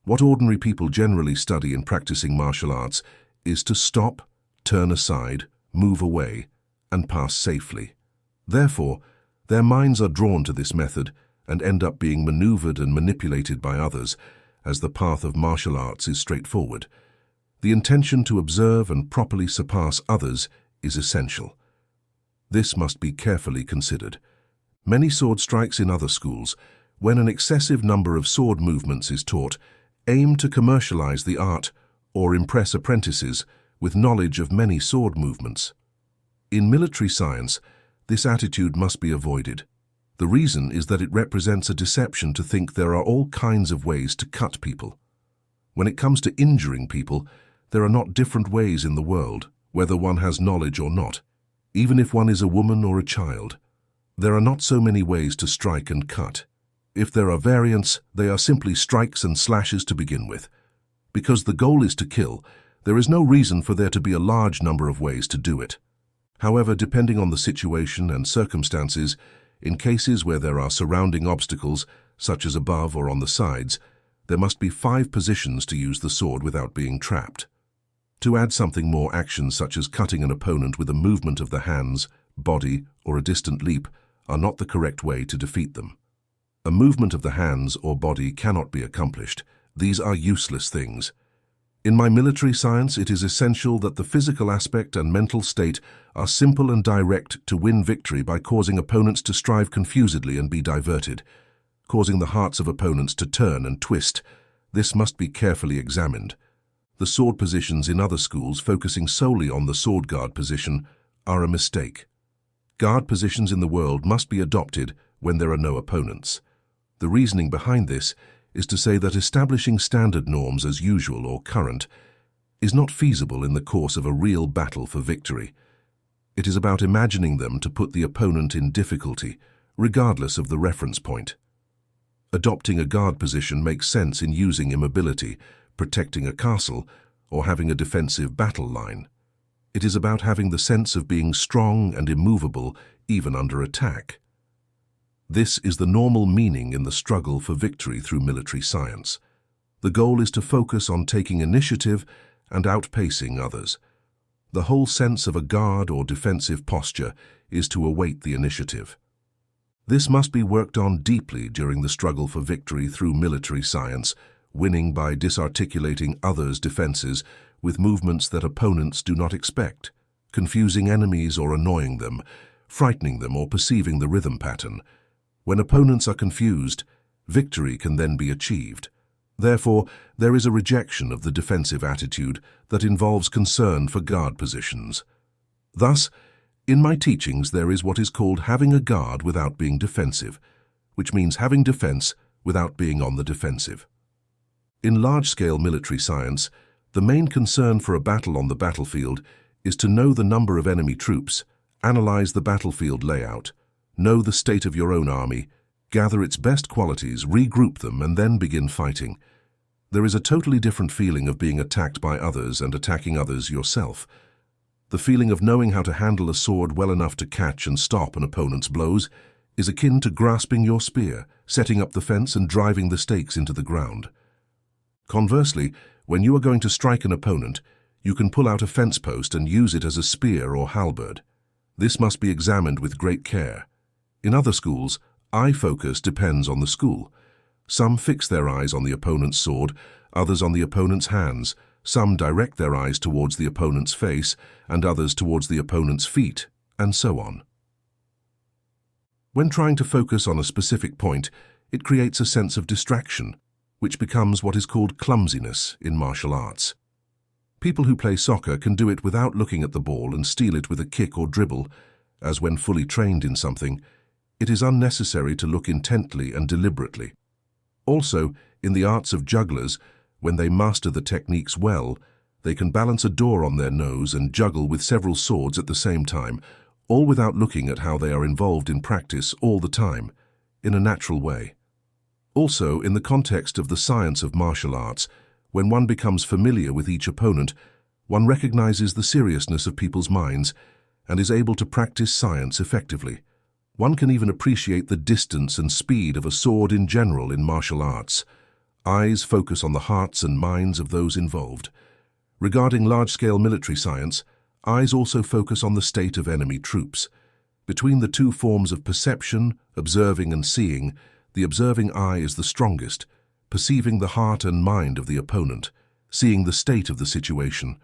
What ordinary people generally study in practicing martial arts is to stop, turn aside, move away, and pass safely. Therefore, their minds are drawn to this method and end up being maneuvered and manipulated by others, as the path of martial arts is straightforward. The intention to observe and properly surpass others is essential. This must be carefully considered. Many sword strikes in other schools, when an excessive number of sword movements is taught, aim to commercialize the art or impress apprentices with knowledge of many sword movements. In military science, this attitude must be avoided. The reason is that it represents a deception to think there are all kinds of ways to cut people. When it comes to injuring people, there are not different ways in the world, whether one has knowledge or not, even if one is a woman or a child. There are not so many ways to strike and cut. If there are variants, they are simply strikes and slashes to begin with. Because the goal is to kill, there is no reason for there to be a large number of ways to do it. However, depending on the situation and circumstances, in cases where there are surrounding obstacles, such as above or on the sides, there must be 5 positions to use the sword without being trapped. To add something more, actions such as cutting an opponent with a movement of the hands, body, or a distant leap are not the correct way to defeat them. A movement of the hands or body cannot be accomplished. These are useless things. In my military science, it is essential that the physical aspect and mental state are simple and direct to win victory by causing opponents to strive confusedly and be diverted, causing the hearts of opponents to turn and twist. This must be carefully examined. The sword positions in other schools focusing solely on the sword guard position are a mistake. Guard positions in the world must be adopted when there are no opponents. The reasoning behind this is to say that establishing standard norms as usual or current is not feasible in the course of a real battle for victory. It is about imagining them to put the opponent in difficulty, regardless of the reference point. Adopting a guard position makes sense in using immobility, protecting a castle, or having a defensive battle line. It is about having the sense of being strong and immovable even under attack. This is the normal meaning in the struggle for victory through military science. The goal is to focus on taking initiative and outpacing others. The whole sense of a guard or defensive posture is to await the initiative. This must be worked on deeply during the struggle for victory through military science, winning by disarticulating others' defenses with movements that opponents do not expect, confusing enemies or annoying them, frightening them or perceiving the rhythm pattern. When opponents are confused, victory can then be achieved. Therefore, there is a rejection of the defensive attitude that involves concern for guard positions. Thus, in my teachings there is what is called having a guard without being defensive, which means having defense without being on the defensive. In large-scale military science, the main concern for a battle on the battlefield is to know the number of enemy troops, analyze the battlefield layout, know the state of your own army, gather its best qualities, regroup them, and then begin fighting. There is a totally different feeling of being attacked by others and attacking others yourself. The feeling of knowing how to handle a sword well enough to catch and stop an opponent's blows is akin to grasping your spear, setting up the fence, and driving the stakes into the ground. Conversely, when you are going to strike an opponent, you can pull out a fence post and use it as a spear or halberd. This must be examined with great care. In other schools, eye focus depends on the school. Some fix their eyes on the opponent's sword, others on the opponent's hands. Some direct their eyes towards the opponent's face, and others towards the opponent's feet, and so on. When trying to focus on a specific point, it creates a sense of distraction, which becomes what is called clumsiness in martial arts. People who play soccer can do it without looking at the ball and steal it with a kick or dribble, as when fully trained in something, it is unnecessary to look intently and deliberately. Also, in the arts of jugglers, when they master the techniques well, They can balance a door on their nose and juggle with several swords at the same time, all without looking at how they are involved in practice all the time, in a natural way. Also, in the context of the science of martial arts, when one becomes familiar with each opponent, one recognizes the seriousness of people's minds and is able to practice science effectively. One can even appreciate the distance and speed of a sword in general in martial arts. Eyes focus on the hearts and minds of those involved. Regarding large-scale military science, eyes also focus on the state of enemy troops. Between the two forms of perception, observing and seeing, the observing eye is the strongest, perceiving the heart and mind of the opponent, seeing the state of the situation,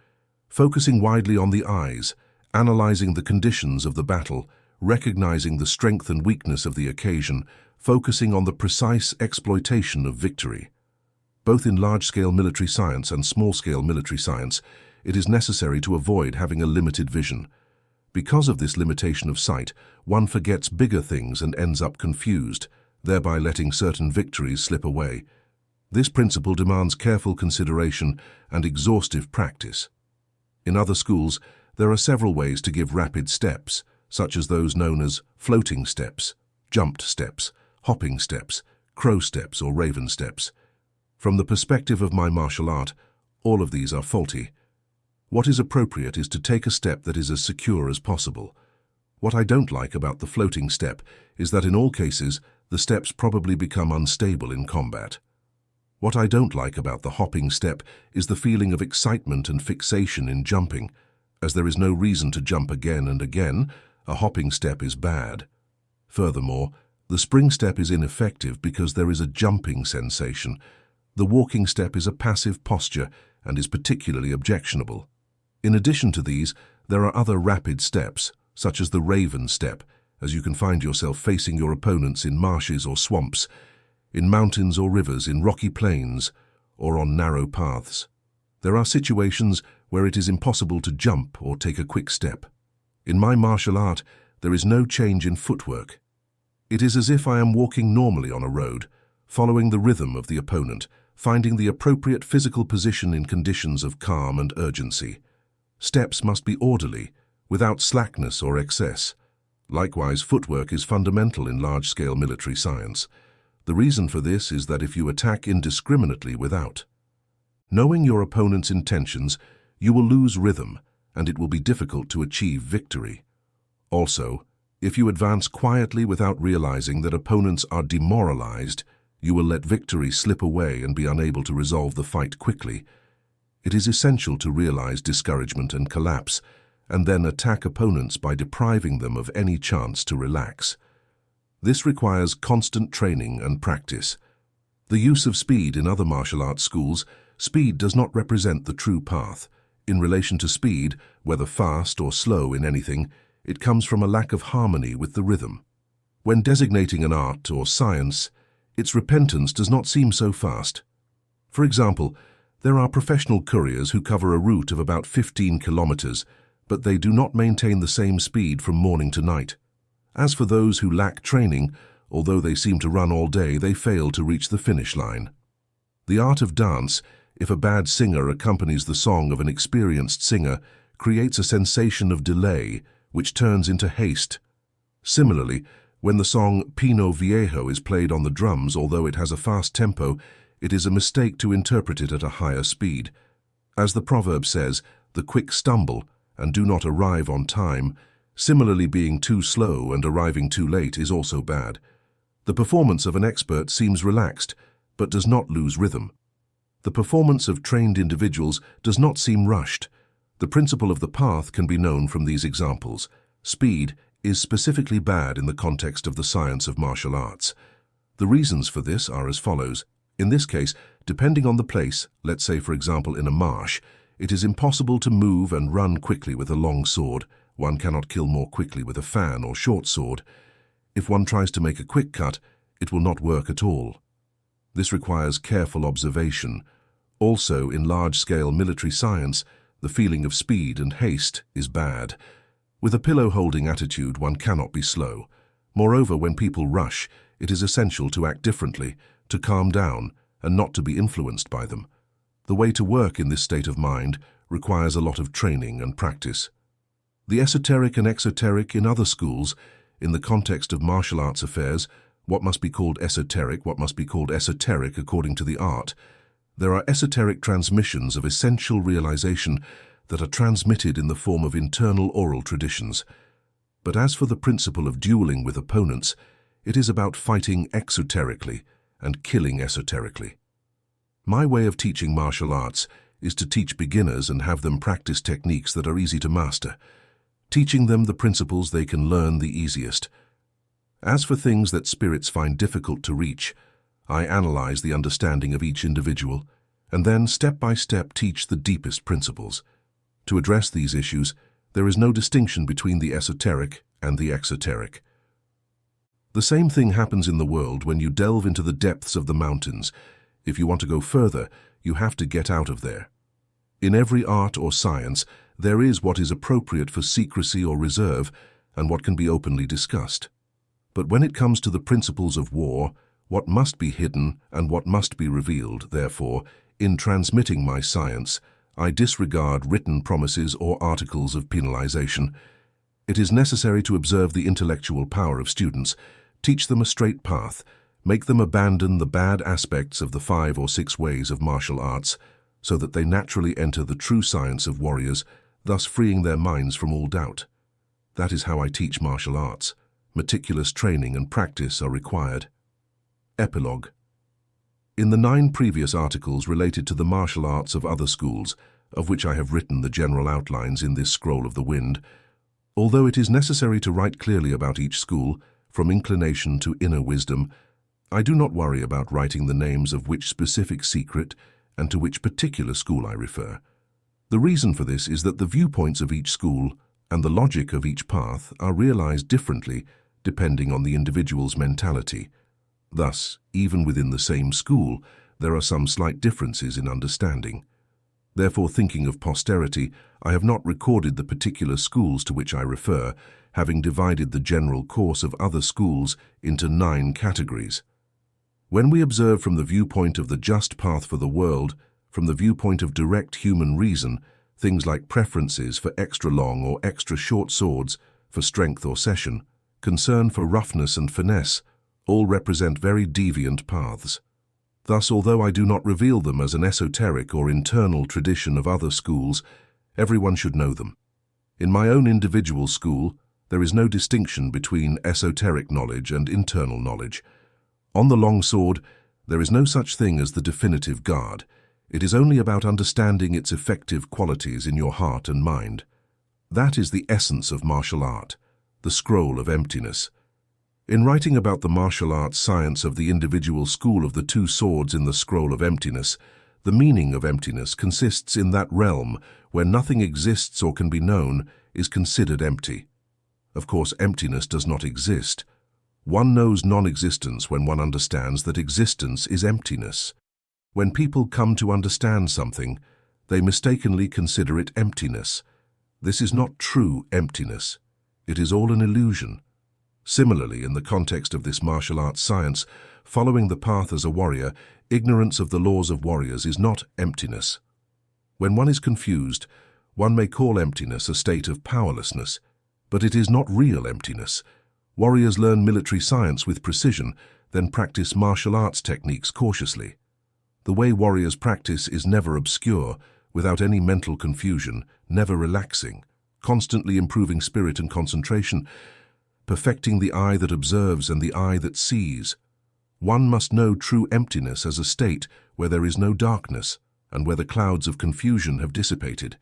focusing widely on the eyes, analyzing the conditions of the battle, recognizing the strength and weakness of the occasion, focusing on the precise exploitation of victory. Both in large-scale military science and small-scale military science, it is necessary to avoid having a limited vision. Because of this limitation of sight, one forgets bigger things and ends up confused, thereby letting certain victories slip away. This principle demands careful consideration and exhaustive practice. In other schools, there are several ways to give rapid steps, such as those known as floating steps, jumped steps, hopping steps, crow steps, or raven steps. From the perspective of my martial art, all of these are faulty. What is appropriate is to take a step that is as secure as possible. What I don't like about the floating step is that in all cases, the steps probably become unstable in combat. What I don't like about the hopping step is the feeling of excitement and fixation in jumping. As there is no reason to jump again and again, a hopping step is bad. Furthermore, the spring step is ineffective because there is a jumping sensation. The walking step is a passive posture and is particularly objectionable. In addition to these, there are other rapid steps, such as the raven step, as you can find yourself facing your opponents in marshes or swamps, in mountains or rivers, in rocky plains, or on narrow paths. There are situations where it is impossible to jump or take a quick step. In my martial art, there is no change in footwork. It is as if I am walking normally on a road, following the rhythm of the opponent, finding the appropriate physical position in conditions of calm and urgency. Steps must be orderly, without slackness or excess. Likewise, footwork is fundamental in large-scale military science. The reason for this is that if you attack indiscriminately without knowing your opponent's intentions, you will lose rhythm, and it will be difficult to achieve victory. Also, if you advance quietly without realizing that opponents are demoralized, you will let victory slip away and be unable to resolve the fight quickly. It is essential to realize discouragement and collapse, and then attack opponents by depriving them of any chance to relax. This requires constant training and practice. The use of speed in other martial arts schools, speed does not represent the true path. In relation to speed, whether fast or slow in anything, it comes from a lack of harmony with the rhythm. When designating an art or science, its repentance does not seem so fast. For example, there are professional couriers who cover a route of about 15 kilometers, but they do not maintain the same speed from morning to night. As for those who lack training, although they seem to run all day, they fail to reach the finish line. The art of dance, if a bad singer accompanies the song of an experienced singer, creates a sensation of delay, which turns into haste. Similarly, when the song Pino Viejo is played on the drums, although it has a fast tempo, it is a mistake to interpret it at a higher speed. As the proverb says, the quick stumble and do not arrive on time. Similarly, being too slow and arriving too late is also bad. The performance of an expert seems relaxed, but does not lose rhythm. The performance of trained individuals does not seem rushed. The principle of the path can be known from these examples. Speed is specifically bad in the context of the science of martial arts. The reasons for this are as follows. In this case, depending on the place, let's say for example in a marsh, it is impossible to move and run quickly with a long sword. One cannot kill more quickly with a fan or short sword. If one tries to make a quick cut, it will not work at all. This requires careful observation. Also, in large-scale military science, the feeling of speed and haste is bad. With a pillow-holding attitude, one cannot be slow. Moreover, when people rush, it is essential to act differently, to calm down, and not to be influenced by them. The way to work in this state of mind, requires a lot of training and practice. The esoteric and exoteric in other schools, in the context of martial arts affairs, what must be called esoteric, what must be called esoteric according to the art. There are esoteric transmissions of essential realization that are transmitted in the form of internal oral traditions. But as for the principle of dueling with opponents, it is about fighting exoterically and killing esoterically. My way of teaching martial arts is to teach beginners and have them practice techniques that are easy to master, teaching them the principles they can learn the easiest. As for things that spirits find difficult to reach, I analyze the understanding of each individual and then step by step teach the deepest principles. To address these issues, there is no distinction between the esoteric and the exoteric. The same thing happens in the world when you delve into the depths of the mountains. If you want to go further, you have to get out of there. In every art or science, there is what is appropriate for secrecy or reserve and what can be openly discussed. But when it comes to the principles of war, what must be hidden and what must be revealed, therefore, in transmitting my science, I disregard written promises or articles of penalization. It is necessary to observe the intellectual power of students, teach them a straight path, make them abandon the bad aspects of the 5 or 6 ways of martial arts, so that they naturally enter the true science of warriors, thus freeing their minds from all doubt. That is how I teach martial arts. Meticulous training and practice are required. Epilogue. In the 9 previous articles related to the martial arts of other schools, of which I have written the general outlines in this Scroll of the Wind, although it is necessary to write clearly about each school, from inclination to inner wisdom, I do not worry about writing the names of which specific secret and to which particular school I refer. The reason for this is that the viewpoints of each school and the logic of each path are realized differently depending on the individual's mentality. Thus, even within the same school, there are some slight differences in understanding. Therefore, thinking of posterity, I have not recorded the particular schools to which I refer, having divided the general course of other schools into 9 categories. When we observe from the viewpoint of the just path for the world, from the viewpoint of direct human reason, things like preferences for extra long or extra short swords, for strength or session, concern for roughness and finesse, all represent very deviant paths. Thus, although I do not reveal them as an esoteric or internal tradition of other schools, everyone should know them. In my own individual school, there is no distinction between esoteric knowledge and internal knowledge. On the long sword, there is no such thing as the definitive guard. It is only about understanding its effective qualities in your heart and mind. That is the essence of martial art, the scroll of emptiness. In writing about the martial arts science of the individual school of the 2 swords in the scroll of emptiness, the meaning of emptiness consists in that realm where nothing exists or can be known is considered empty. Of course, emptiness does not exist. One knows non-existence when one understands that existence is emptiness. When people come to understand something, they mistakenly consider it emptiness. This is not true emptiness. It is all an illusion. Similarly, in the context of this martial arts science, following the path as a warrior, ignorance of the laws of warriors is not emptiness. When one is confused, one may call emptiness a state of powerlessness, but it is not real emptiness. Warriors learn military science with precision, then practice martial arts techniques cautiously. The way warriors practice is never obscure, without any mental confusion, never relaxing, constantly improving spirit and concentration, perfecting the eye that observes and the eye that sees. One must know true emptiness as a state where there is no darkness and where the clouds of confusion have dissipated.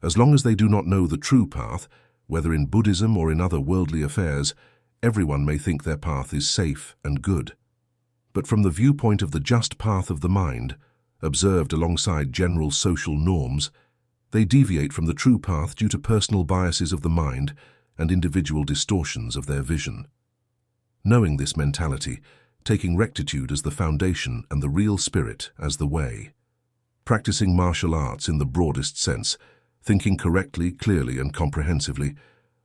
As long as they do not know the true path, whether in Buddhism or in other worldly affairs, everyone may think their path is safe and good. But from the viewpoint of the just path of the mind, observed alongside general social norms, they deviate from the true path due to personal biases of the mind and individual distortions of their vision. Knowing this mentality, taking rectitude as the foundation and the real spirit as the way. Practicing martial arts in the broadest sense, thinking correctly, clearly and comprehensively,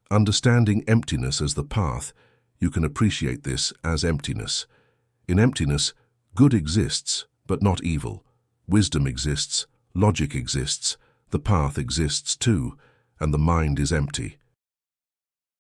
understanding emptiness as the path, you can appreciate this as emptiness. In emptiness, good exists, but not evil. Wisdom exists, logic exists, The path exists too, and the mind is empty.